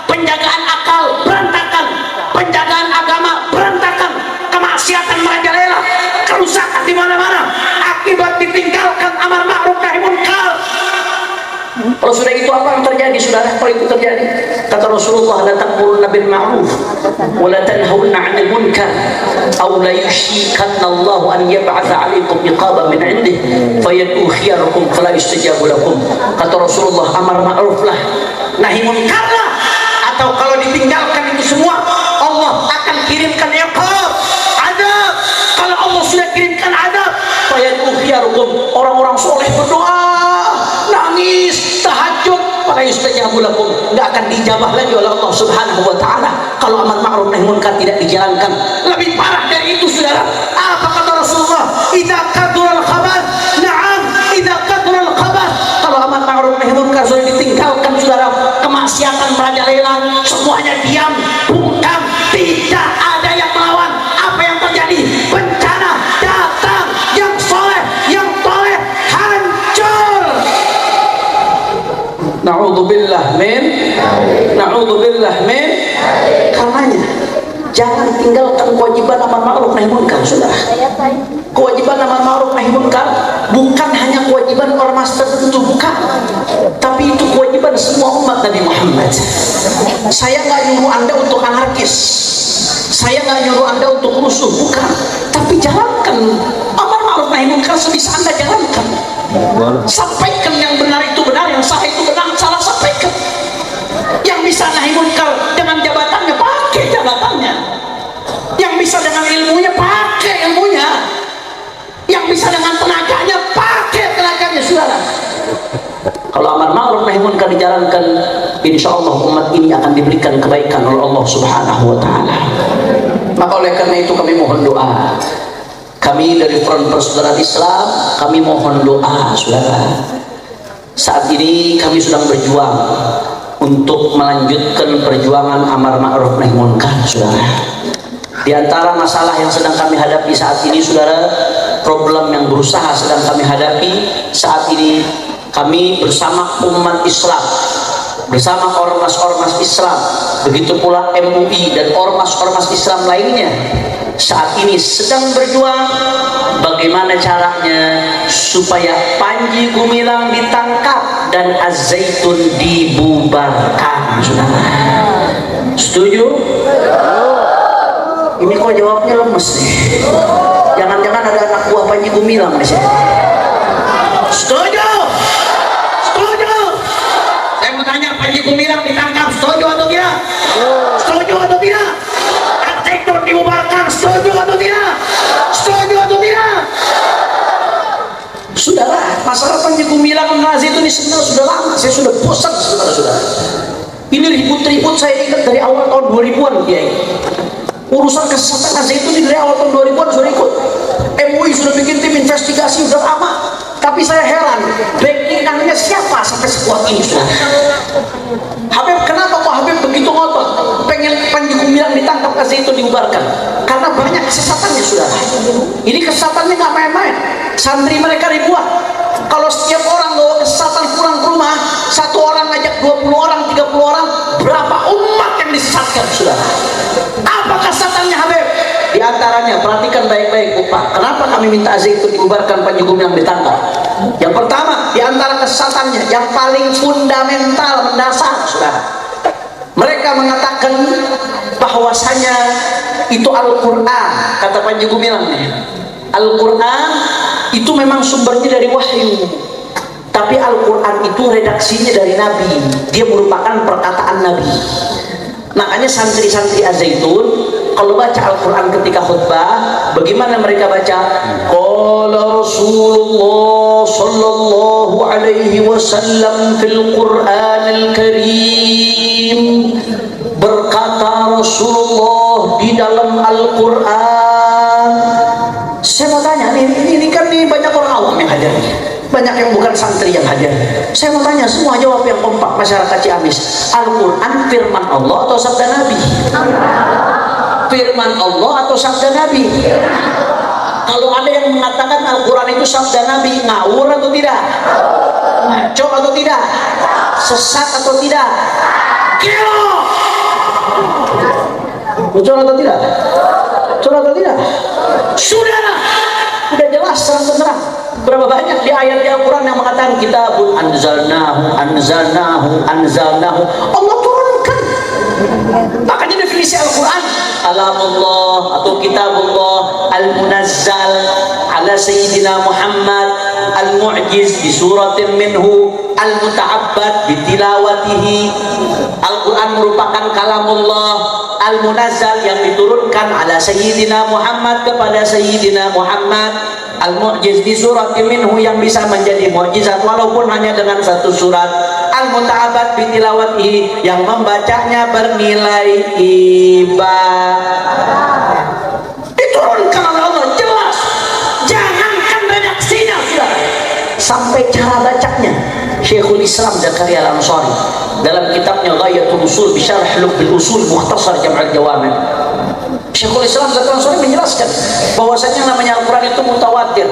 penjagaan akal berantakan, penjagaan agama berantakan, kemaksiatan merajalela, kerusakan di mana-mana akibat ditinggalkan amar ma'ruf nahi munkar. Kalau sudah itu apa yang terjadi, saudara? Kalau itu terjadi, kata Rasulullah, la ta'muruna bil ma'ruf wa la tanhauna 'anil munkar aw la yushikanna Allah an yab'atha 'alaikum iqaban min 'indih fayad'u khiyarakum fala yustajabu lakum. Kata Rasulullah, amar ma'ruflah nahi munkarlah, atau kalau ditinggalkan itu semua, Allah akan kirimkan iqab, khiyarukum, orang-orang soleh berdoa, nangis, tahajud, maka yustajabu lakum, nggak akan dijabah lagi oleh Allah Subhanahu wa taala kalau amar ma'ruf nahi munkar tidak dijalankan. Lebih parah dari itu, saudara. Apa kata Rasulullah? Idza kadural khabath, na'am, idza kadural khabath. Kalau amar ma'ruf nahi munkar sudah ditinggalkan, saudara, kemaksiatan merajalela, semuanya diam, bungkam, tidak ada yang melawan. Apa yang terjadi? Bencana datang, yang soleh, yang toleh hancur. Na'udzubillah min, na'udzubillah min. Karenanya jangan tinggalkan kewajiban amar ma'ruf nahi munkar, saudara. Kewajiban amar ma'ruf nahi munkar bukan hanya kewajiban ormas tertentu, bukan, tapi itu kewajiban semua umat Nabi Muhammad. Saya nggak nyuruh anda untuk anarkis, saya nggak nyuruh anda untuk rusuh, bukan, tapi jalankan amar ma'ruf nahi munkar sebisa anda jalankan. Sampaikan yang benar itu benar, yang salah itu benar, salah sampaikan. Yang bisa nahi munkar dengan jabatannya, pakai jabatannya. Yang bisa dengan ilmunya, pakai ilmunya. Yang bisa dengan tenaganya, pakai tenaganya, saudara. Kalau amar ma'ruf nahi munkar dijalankan, insya Allah umat ini akan diberikan kebaikan oleh Allah Subhanahu wa taala. Maka oleh karena itu kami mohon doa. Kami dari Front Persaudaraan Islam, kami mohon doa, saudara. Saat ini kami sedang berjuang untuk melanjutkan perjuangan amar ma'ruf nahi munkar, saudara. Di antara masalah yang sedang kami hadapi saat ini, saudara, problem yang berusaha sedang kami hadapi saat ini, kami bersama umat Islam, bersama ormas-ormas Islam, begitu pula MUI dan ormas-ormas Islam lainnya, saat ini sedang berjuang bagaimana caranya supaya Panji Gumilang ditangkap dan Az-Zaitun dibubarkan, saudara. Setuju? Ini kok jawabnya lemes nih. Jangan-jangan ada anak buah Panji Gumilang di sini. Setuju? Setuju? Saya mau tanya, Panji Gumilang ditangkap, setuju atau tidak? Setuju atau tidak? Az-Zaitun dibubarkan, setuju atau tidak? Setuju atau tidak? Saudara, masalah Panji Gumilang Az-Zaitun ini sebenarnya sudah lama. Saya sudah bosan, saudara-saudara. Ini ribut-ribut saya ingat dari awal tahun 2000-an, Kiai. Urusan kesesatan Az-Zaitun dari awal tahun 2000-an sudah ikut. MUI sudah bikin tim investigasi sudah lama. Tapi saya heran, backingannya siapa sampai sekuat ini, saudara? Habib, kenapa kok Habib begitu ngotot pengen Panji Gumilang ditangkap, Az-Zaitun dibubarkan? Karena banyak kesesatannya, saudara. Ini kesesatannya nggak main-main. Santri mereka ribuan. Kalau setiap orang bawa kesesatan pulang ke rumah, satu orang ngajak 20 orang, 30 orang, berapa umat yang disesatkan, saudara? Apa kesesatannya, Habib? Di antaranya, perhatikan baik-baik, Pak. Kenapa kami minta Az-Zaitun dibubarkan, Panji Gumilang ditangkap? Yang pertama, di antara kesesatannya, yang paling fundamental, mendasar, saudara. Mereka mengatakan bahwasanya itu Al-Quran, kata Panji Gumilang. Al-Quran itu memang sumbernya dari wahyu, tapi Al-Quran itu redaksinya dari Nabi. Dia merupakan perkataan Nabi. Makanya santri-santri Az-Zaitun kalau baca Al-Quran ketika khutbah, bagaimana mereka baca? Qala Rasulullah sallallahu alaihi wasallam fil Qur'anil Karim. Berkata Rasulullah di dalam Al-Quran. Saya mau tanya, ini kan nih banyak orang awam yang hadir, banyak yang bukan santri yang hadir. Saya mau tanya, semua jawab yang kompak masyarakat Ciamis. Al-Quran firman Allah atau sabda Nabi? Firman Allah atau sabda Nabi? Kalau ada yang mengatakan Al-Quran itu sabda Nabi, ngawur atau tidak? Ngaco atau tidak? Sesat atau tidak? Kilo! Betul atau tidak? Betul atau tidak? Saudara, udah jelas terang-terang. Berapa banyak di ayat Al-Quran yang mengatakan kitabun anzalnahu, anzalnahu, anzalnahu. Allah turunkan. Makanya definisi Al-Quran, kalamullah atau kitabullah al-munazzal ala sayyidina Muhammad al-mu'jiz bi suratin minhu al-muta'abbad bi tilawatihi. Al-Quran merupakan kalamullah al-munazzal yang diturunkan ala sayyidina Muhammad kepada sayyidina Muhammad al-mu'jiz bi suratin minhu, yang bisa menjadi mukjizat walaupun hanya dengan satu surat, al-muta'abbad bi tilawatihi, yang membacanya bernilai ibadah. Diturunkan oleh Allah jelas, jangankan redaksinya sudah, sampai cara bacanya. Syekhul Islam Zakaria Al-Ansari dalam kitabnya Ghayatul Usul bi Syarh Lubbil Usul Mukhtasar Jam'ul Jawami', Syekhul Islam Zakaria Al-Ansari menjelaskan bahwasanya namanya Al-Quran itu mutawatir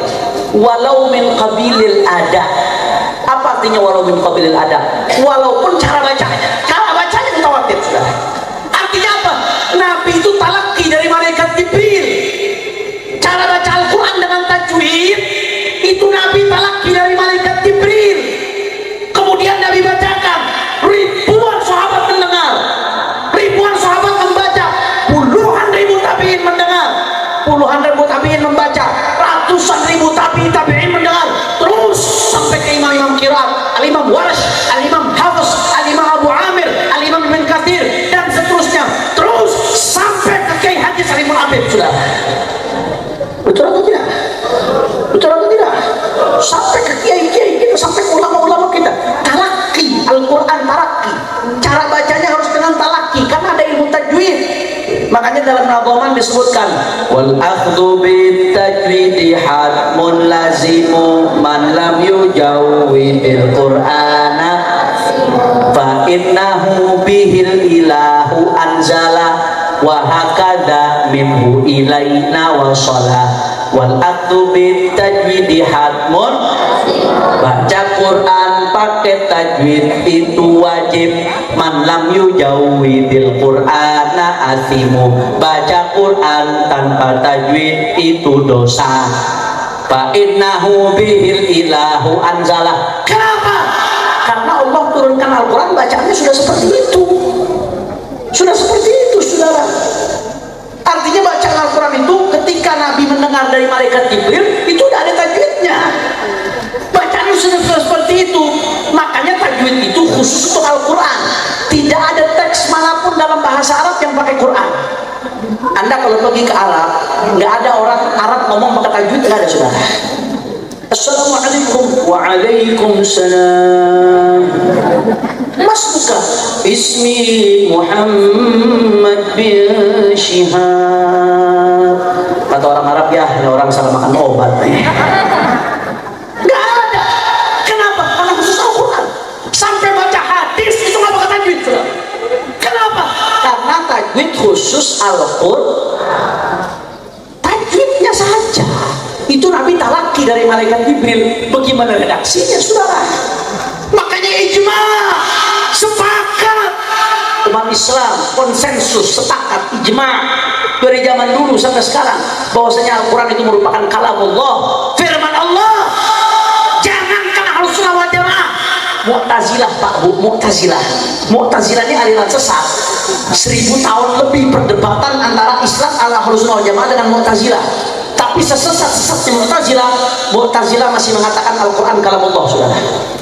walau min qabilil ada. Apa artinya walau min qabilil ada? Walaupun cara bacanya mutawatir sudah. Artinya apa? Nabi itu talaki dari malaikat Jibril. Cara baca Al-Quran dengan tajwid itu Nabi talaki dari malaikat Jibril. Kemudian Nabi bacakan, ribuan sahabat mendengar, ribuan sahabat membaca, puluhan ribu tabi'in mendengar, puluhan ribu tabi'in membaca, ratusan ribu tabi'in mendengar, terus sampai ke imam-imam qiraat, al-imam Warsh, al-imam Hafiz, al-imam Abu Amir, al-imam Ibn Katsir, dan seterusnya, terus sampai ke Kiai Haji Salimul Abid. Sudah betul atau tidak? Betul atau tidak? Sampai ke kiai-kiai kita, sampai ke ulama-ulama kita. Talaki Al-Quran, talaki. Cara bacanya harus dengan talaki, karena ada ilmu tajwid. Makanya dalam Nadhaman disebutkan, wal akhdhu bit tajwidi hatmun lazimu man lam yujawwidil Qur'ana fa innahu bihil ilahu anzala wa hakadha minhu ilaina wasala. Wal akhdhu bit tajwidi hatmun, baca Quran pakai tajwid itu wajib, man lam yujawwidil Qur'ana asimu, baca Quran tanpa tajwid itu dosa. Fa innahu bihil ilahu anzalah. Kenapa? Karena Allah turunkan Al-Quran, bacaannya sudah seperti itu. Sudah seperti itu, saudara. Artinya bacaan Al-Quran itu ketika Nabi mendengar dari malaikat Jibril, itu udah ada tajwidnya. Bacaannya sudah seperti itu. Makanya tajwid itu khusus untuk Al-Quran. Tidak ada teks manapun dalam bahasa Arab yang pakai Quran. Anda kalau pergi ke Arab, nggak ada orang Arab ngomong pakai tajwid, nggak ada, saudara. Assalamualaikum. Waalaikumsalam. Mas buka Ismi Muhammad bin Shihab. Kata orang Arab, ya ini orang salah makan obat. Nggak ada. Kenapa? Karena khusus Al-Quran. Sampai baca hadis itu nggak pakai tajwid. Kenapa? Karena tajwid khusus Al-Quran. Tajwidnya saja itu Nabi talaki dari malaikat Jibril. Bagaimana redaksinya, saudara? Makanya ijma, sepakat umat Islam, konsensus, sepakat, ijma dari zaman dulu sampai sekarang bahwasanya Al-Quran itu merupakan kalamullah, firman Allah. Jangankan Ahlus Sunnah wal Jamaah, Mu'tazilah, Pak Bu, Mu'tazilah ini aliran sesat. 1000 tahun lebih perdebatan antara Islam Ahlus Sunnah wal Jamaah dengan Mu'tazilah. Tapi sesat-sesatnya Mu'tazilah masih mengatakan Al-Quran kalamullah, saudara.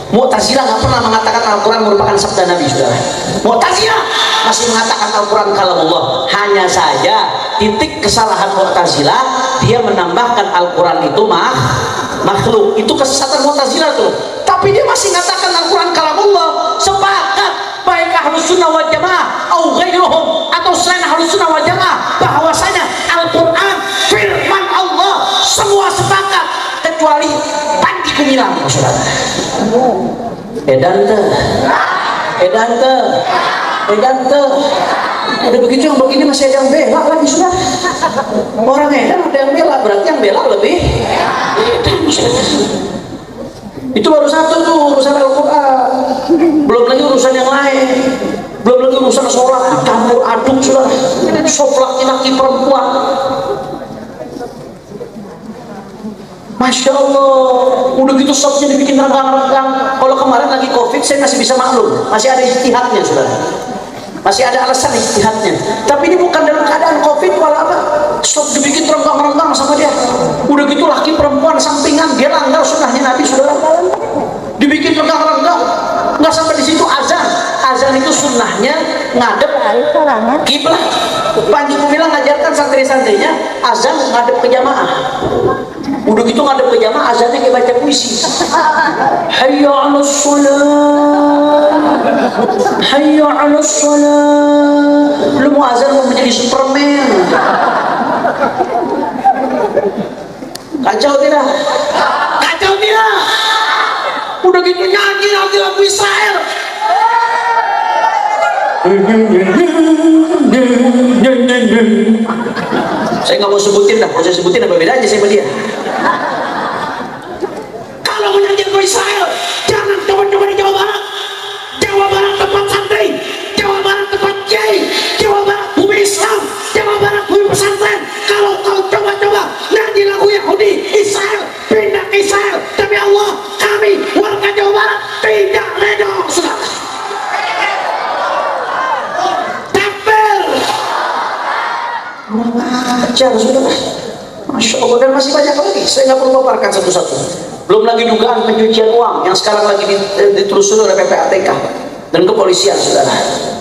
Mu'tazilah nggak pernah mengatakan Al-Quran merupakan sabda Nabi, saudara. Mu'tazilah masih mengatakan Al-Quran kalamullah. Hanya saja titik kesalahan Mu'tazilah, dia menambahkan Al-Quran itu makhluk. Itu kesesatan Mu'tazilah tuh. Tapi dia masih mengatakan Al-Quran kalamullah. Sepakat baik Ahlus Sunnah wal Jamaah atau ghairuhum, atau selain Ahlus Sunnah wal Jamaah, bahwasanya Al-Quran firman Allah. Semua sepakat kecuali Panji Gumilang, saudara. Edante udah begitu, yang begini masih ada yang bela lagi, sudah. Orang edan ada yang bela, berarti yang bela lebih. Itu baru satu tuh urusan Al-Quran, belum lagi urusan yang lain, belum lagi urusan sholat campur aduk, sudah. Sop laki-laki perempuan, Masya Allah, udah gitu sopnya dibikin renggang-renggang. Kalau kemarin lagi COVID saya masih bisa maklum, masih ada ijtihadnya, saudara, masih ada alasan ijtihadnya. Tapi ini bukan dalam keadaan COVID wala apa, sop dibikin renggang-renggang sama dia. Udah gitu laki perempuan sampingan, dia langgar sunnahnya Nabi, saudara. Dibikin renggang-renggang, nggak sampai di situ azan. Azan itu sunnahnya ngadep kiblat. Panji Gumilang ngajarkan santri-santrinya azan ngadep ke jamaah. Udah gitu ngadep ke jamaah, azannya kayak baca puisi. Hayya 'alas shalah, hayya 'alas shalah. Lu mau azan mau menjadi Superman? Kacau tidak? Kacau tidak? Udah gitu nyanyi nanti lagu Israel. Saya nggak mau sebutin dah, kalau saya sebutin apa bedanya saya sama dia. Kalau mau nyanyi lagu Israel, jangan coba-coba di Jawa Barat. Jawa Barat tempat santri, Jawa Barat tempat kiai, Jawa Barat bumi Islam, Jawa Barat bumi pesantren. Kalau kau coba-coba nyanyi lagu Yahudi, Israel, pindah ke Israel. Demi Allah, kami warga Jawa Barat tidak reda, saudara. Takbir. Ajar, saudara. Masya Allah, dan masih banyak lagi. Saya nggak perlu paparkan satu-satu. Belum lagi dugaan pencucian uang yang sekarang lagi ditelusuri oleh PPATK dan kepolisian, saudara.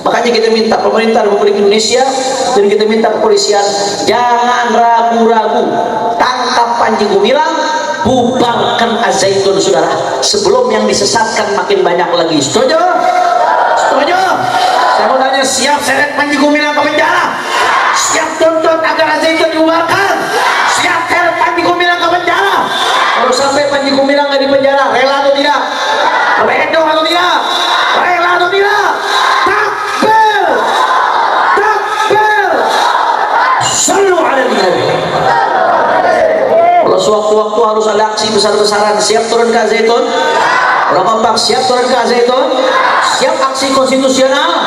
Makanya kita minta pemerintah Republik Indonesia dan kita minta kepolisian jangan ragu-ragu, tangkap Panji Gumilang, bubarkan Az-Zaitun, saudara, sebelum yang disesatkan makin banyak lagi. Setuju? Setuju? Saya mau tanya, siap seret Panji Gumilang ke penjara? Siap tuntut agar Az-Zaitun dibubarkan? Siap seret Panji Gumilang ke penjara? Kalau sampai Panji Gumilang nggak di penjara, rela atau tidak? Redo atau tidak? Rela atau tidak? Takbir! Takbir! Sallu ala nabi. Kalau sewaktu-waktu harus ada aksi besar-besaran, siap turun ke Az-Zaitun? Orang kompak siap turun ke Az-Zaitun? Siap aksi konstitusional?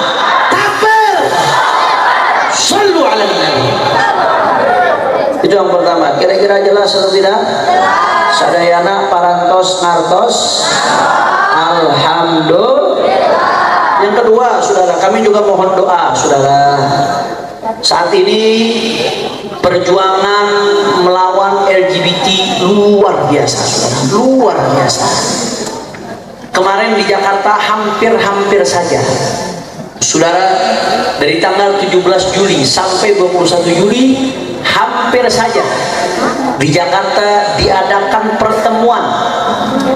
Takbir! Sallu ala nabi. Itu yang pertama. Kira-kira jelas atau tidak? Sadayana parantos ngartos. Alhamdulillah. Yang kedua, saudara, kami juga mohon doa, saudara. Saat ini perjuangan melawan LGBT luar biasa, saudara. Luar biasa. Kemarin di Jakarta hampir saja, saudara, dari tanggal 17 Juli sampai 21 Juli hampir saja di Jakarta diadakan pertemuan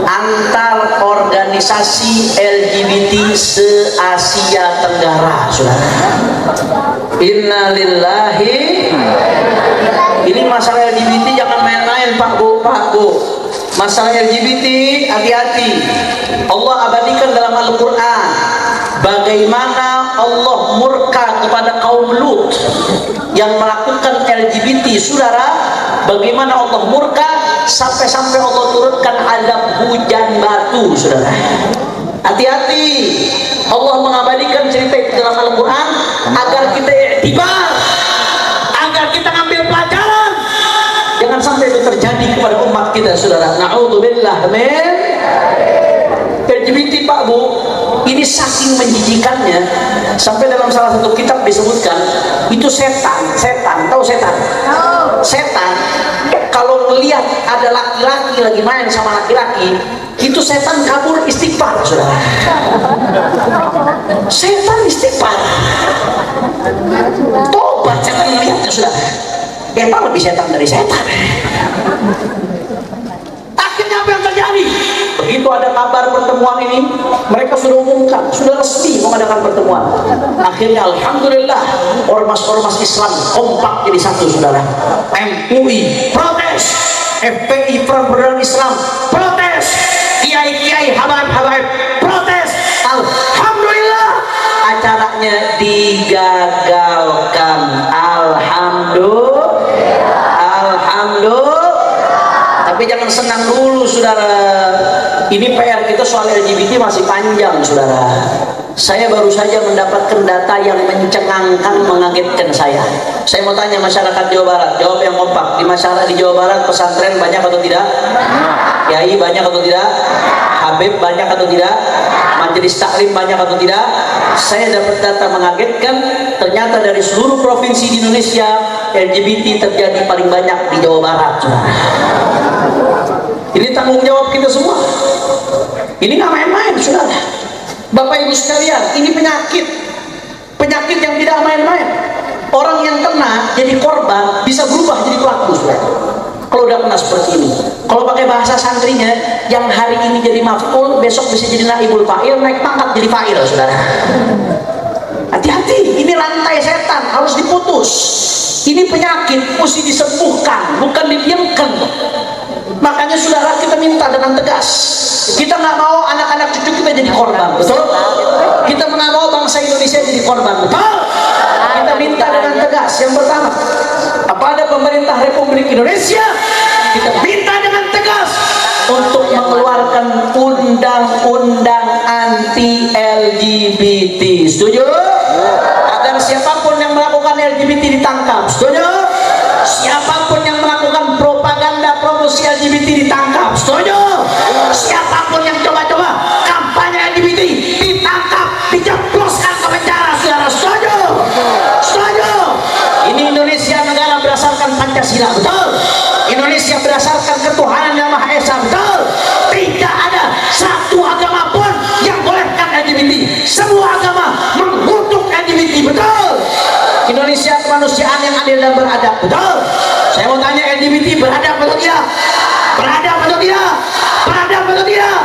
antar organisasi LGBT se-Asia Tenggara, saudara. Innalillahi. Ini masalah LGBT jangan main-main, Pak Bu, Pak Bu. Masalah LGBT hati-hati. Allah abadikan dalam Al-Quran bagaimana Allah murka kepada kaum Lut yang melakukan LGBT, saudara. Bagaimana Allah murka sampai-sampai Allah turunkan azab hujan batu, saudara. Hati-hati. Allah mengabadikan cerita itu dalam Al-Quran agar kita iktibar, agar kita ngambil pelajaran. Jangan sampai itu terjadi kepada umat kita, saudara. Na'udzubillah min LGBT, Pak Bu. Ini saking menjijikannya sampai dalam salah satu kitab disebutkan itu setan. Tahu setan? Setan kalau melihat ada laki-laki lagi main sama laki-laki, itu setan kabur istighfar, saudara. Setan istighfar, tobat. Setan melihatnya, saudara. Kita lebih setan dari setan. Akhirnya apa yang terjadi? Begitu ada kabar pertemuan ini, mereka sudah umumkan, sudah resmi mengadakan pertemuan. Akhirnya alhamdulillah ormas-ormas Islam kompak jadi satu, saudara. MUI protes, FPI Front Pembela Islam protes, kiai-kiai habaib protes. Alhamdulillah acaranya digagalkan. Alhamdulillah. Tapi jangan senang dulu, saudara. Ini PR kita soal LGBT masih panjang, saudara. Saya baru saja mendapatkan data yang mencengangkan, mengagetkan saya. Saya mau tanya masyarakat Jawa Barat, jawab yang kompak. Di masyarakat di Jawa Barat pesantren banyak atau tidak? Kiai banyak atau tidak? Habib banyak atau tidak? Majelis taklim banyak atau tidak? Saya dapat data mengagetkan. Ternyata dari seluruh provinsi di Indonesia LGBT terjadi paling banyak di Jawa Barat, saudara. Ini tanggung jawab kita semua. Ini nggak main-main, saudara. Bapak Ibu sekalian, ini penyakit penyakit yang tidak main-main. Orang yang kena jadi korban bisa berubah jadi pelaku, saudara. Kalau udah kena seperti ini, kalau pakai bahasa santrinya, yang hari ini jadi maf'ul, besok bisa jadi naibul fa'il, naik pangkat jadi fa'il, saudara. Hati-hati, ini rantai setan, harus diputus. Ini penyakit, mesti disembuhkan, bukan didiamkan. Makanya saudara, kita minta dengan tegas. Kita nggak mau anak-anak cucu kita jadi korban, betul? Kita nggak mau bangsa Indonesia jadi korban, betul? Kita minta dengan tegas. Yang pertama, kepada pemerintah Republik Indonesia, kita minta dengan tegas untuk mengeluarkan undang-undang anti LGBT. Setuju? Agar siapapun yang melakukan LGBT ditangkap. Setuju? Siapapun yang melakukan propaganda promosi LGBT ditangkap. Setuju? Siapapun yang coba-coba kampanye LGBT ditangkap, dijebloskan ke penjara, saudara. Setuju? Setuju? Ini Indonesia negara berdasarkan Pancasila, betul? Indonesia berdasarkan ketuhanan yang Maha Esa, betul? Tidak ada satu agama pun yang bolehkan LGBT. Semua agama mengutuk LGBT, betul? Indonesia kemanusiaan yang adil dan beradab, betul? Saya mau tanya, LGBT beradab atau tidak? Beradab atau tidak? Beradab atau tidak?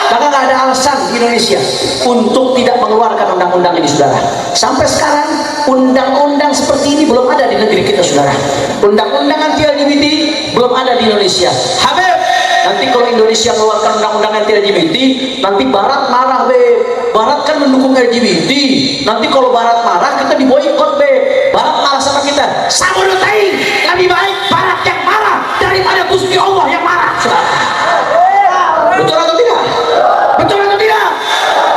Maka nggak ada alasan di Indonesia untuk tidak mengeluarkan undang-undang ini, saudara. Sampai sekarang undang-undang seperti ini belum ada di negeri kita, saudara. Undang-undang anti LGBT belum ada di Indonesia. Habib, nanti kalau Indonesia mengeluarkan undang-undang anti LGBT, nanti Barat marah, be. Barat kan mendukung LGBT. Nanti kalau Barat marah, kita diboikot, be. Barat marah sama kita. Sabodotaing, lebih baik Barat yang marah daripada Gusti Allah yang marah, saudara. Betul atau tidak? Betul atau tidak?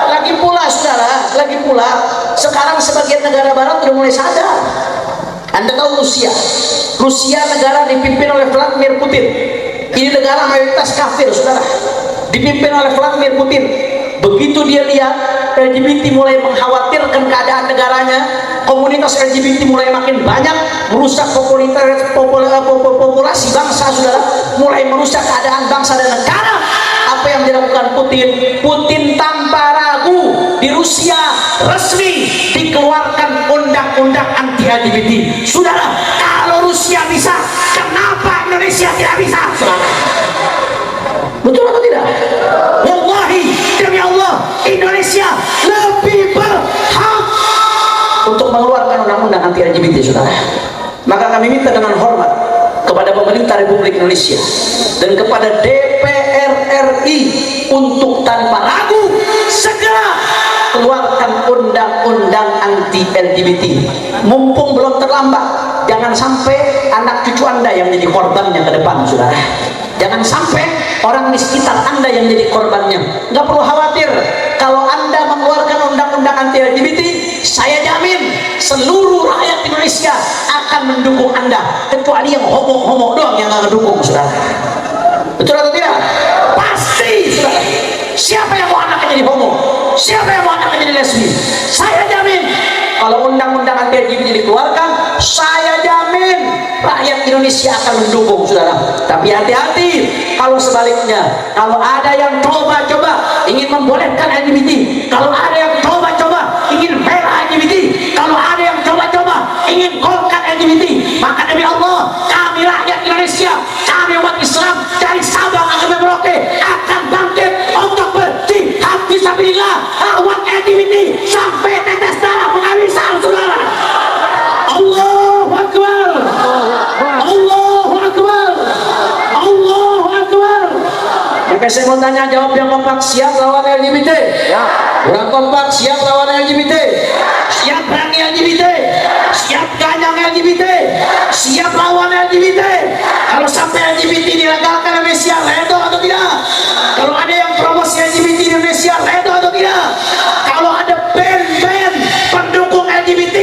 Lagi pula, saudara, lagi pula sekarang sebagian negara barat sudah mulai sadar. Anda tahu Rusia? Rusia negara dipimpin oleh Vladimir Putin. Ini negara mayoritas kafir, saudara. Dipimpin oleh Vladimir Putin. Begitu dia lihat LGBT mulai mengkhawatirkan keadaan negaranya, komunitas LGBT mulai makin banyak, merusak populasi bangsa, saudara, mulai merusak keadaan bangsa dan negara. Apa yang dilakukan Putin? Putin tanpa ragu di Rusia resmi dikeluarkan undang-undang anti LGBT. Saudara, kalau Rusia bisa, kenapa Indonesia tidak bisa, saudara? Betul atau tidak? Wallahi, demi Allah, Indonesia lebih berhak untuk mengeluarkan undang-undang anti LGBT, saudara. Maka kami minta dengan hormat kepada pemerintah Republik Indonesia dan kepada DPR RI untuk tanpa ragu segera keluarkan undang-undang anti LGBT. Mumpung belum terlambat, jangan sampai anak cucu Anda yang jadi korbannya ke depan, saudara. Jangan sampai orang di sekitar Anda yang jadi korbannya. Nggak perlu khawatir, kalau Anda mengeluarkan undang-undang anti LGBT, saya jamin seluruh rakyat Indonesia akan mendukung Anda, kecuali yang homo-homo doang yang nggak mendukung, saudara. Betul atau tidak? Pasti, saudara. Siapa yang mau anaknya jadi homo? Siapa yang mau anaknya jadi lesbi? Saya jamin kalau undang-undang anti LGBT dikeluarkan, saya jamin rakyat Indonesia akan mendukung, saudara. Tapi hati-hati kalau sebaliknya, kalau ada yang coba-coba ingin membolehkan LGBT, kalau ada yang coba-coba ingin bela LGBT, kalau ada yang coba-coba ingin golkan LGBT, maka demi Allah, kami rakyat Indonesia, kami umat Islam dari Sabang sampai Merauke akan bangkit untuk berjihad fisabilillah lawan LGBT sampai tetes darah penghabisan, saudara. Allahu Akbar, Allahu Akbar, Allahu Akbar. Maka saya mau tanya, jawab yang kompak, siap lawan LGBT? Ya. Kurang kompak, siap lawan LGBT? Siap berani LGBT? Siap ganyang LGBT? Siap lawan LGBT? Kalau sampai LGBT dilegalkan Indonesia, redo atau tidak? Kalau ada yang promosi LGBT di Indonesia, redo atau tidak? Kalau ada band-band pendukung LGBT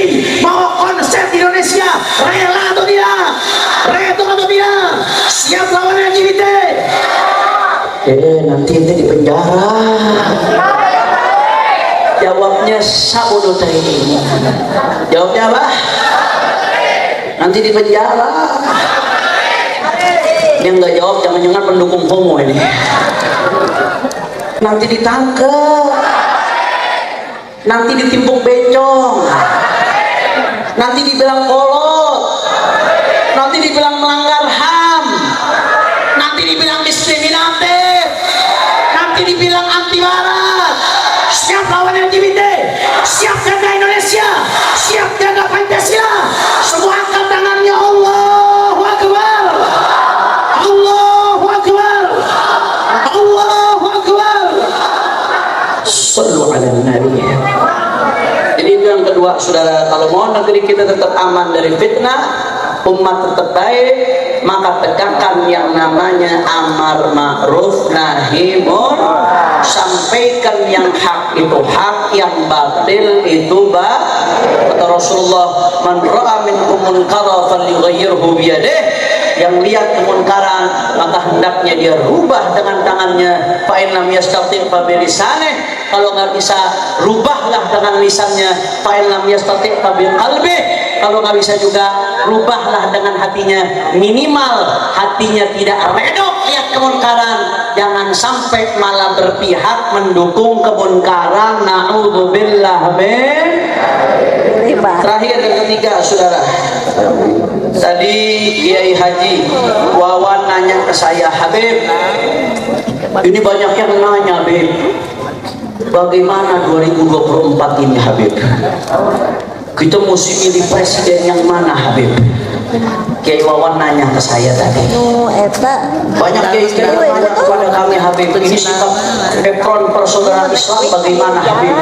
mau konser di Indonesia, rela atau tidak? Redo atau tidak? Siap lawan LGBT? Nanti ente di penjara. Jawabnya sabodotaing. Jawabnya apa? Nanti di penjara. Yang nggak jawab jangan-jangan pendukung homo ini. Nanti ditangkap. nanti ditimpuk bencong, nanti dibilang kolot, nanti dibilang melanggar HAM, nanti dibilang diskriminatif, nanti dibilang anti barat. Siap lawan LGBT, siap jaga Indonesia, siap jaga Pancasila. Semua angkat tangannya. Allahu Akbar, Allahu Akbar, Allahu Akbar. Sallu ala Nabi. Jadi itu yang kedua, saudara, kalau mau negeri kita tetap aman dari fitnah, umat tetap baik, maka tegakkan yang namanya amar ma'ruf nahi munkar. Sampaikan yang hak itu hak, yang batil itu batil. Kata Rasulullah, man ra'a minkum munkara falyughayyirhu biyadihi. Yang lihat kemunkaran maka hendaknya dia rubah dengan tangannya. Fa in lam yastati' fa bilisanih. Kalau nggak bisa, rubahlah dengan lisannya. Fa in lam yastati' fa biqalbihi. Kalau nggak bisa juga, rubahlah dengan hatinya. Minimal hatinya tidak redok lihat kemunkaran. Jangan sampai malah berpihak mendukung kemunkaran. Na'udzubillah min. Terakhir yang ketiga, saudara. Tadi Kiai Haji Wawan nanya ke saya, Habib, ini banyak yang nanya, Habib, bagaimana 2024 ini, Habib? Kita mesti pilih presiden yang mana, Habib? Kiai Wawan nanya ke saya tadi. Banyak Kiai nanya kepada kami, Habib, ini sikap ekron persaudaraan Islam bagaimana, Habib?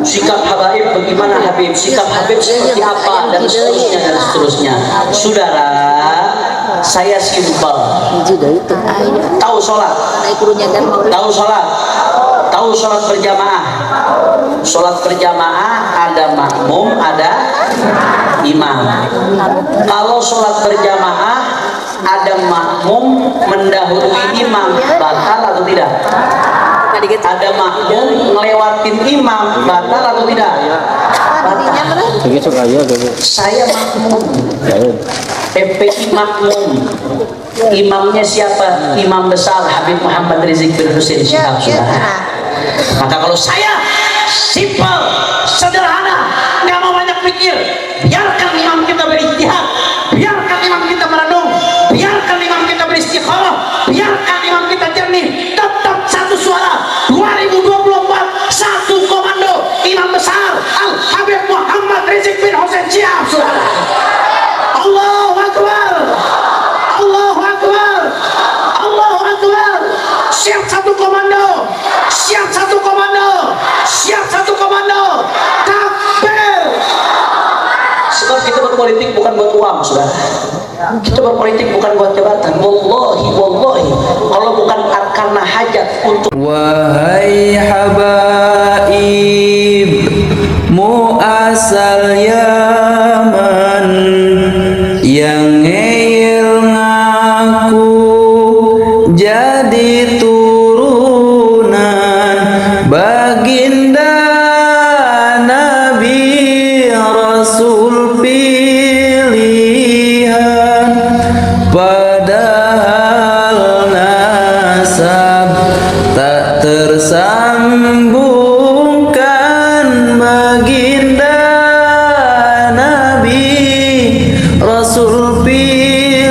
Sikap Habaib bagaimana, Habib? Sikap Habib seperti apa, dan seterusnya dan seterusnya. Saudara, saya simpel. Tahu sholat? Tahu sholat? Tahu sholat berjamaah? Sholat berjamaah ada makmum, ada imam. Kalau sholat berjamaah ada makmum mendahului imam, batal atau tidak? Ada makmum ngelewatin imam, batal atau tidak? Batal. Saya makmum, FPI makmum. Imamnya siapa? Imam besar Habib Muhammad Rizik bin Husain Syihab, saudara. Maka kalau saya simpel, sederhana, nggak mau banyak pikir, biarkan imam kita berijtihad, biarkan imam kita merenung, biarkan imam kita beristiqamah, biarkan imam kita jernih, tetap satu suara. 2024 satu komando, imam besar Al Habib Muhammad Rizik bin Husain Syihab, saudara. Allahu Akbar, Allahu Akbar, Allahu Akbar. Siap satu komando, siap satu komando, siap satu komando. Takbir. Sebab kita berpolitik bukan buat uang, saudara. Kita berpolitik bukan buat jabatan. Wallahi, wallahi, kalau bukan karena hajat untuk. Wahai habaib muasal Yaman yang ngeyel ngaku jadi turunan baginda Nabi Rasul pilihan, padahal nasab tak tersambungkan baginda Nabi Rasul pilihan.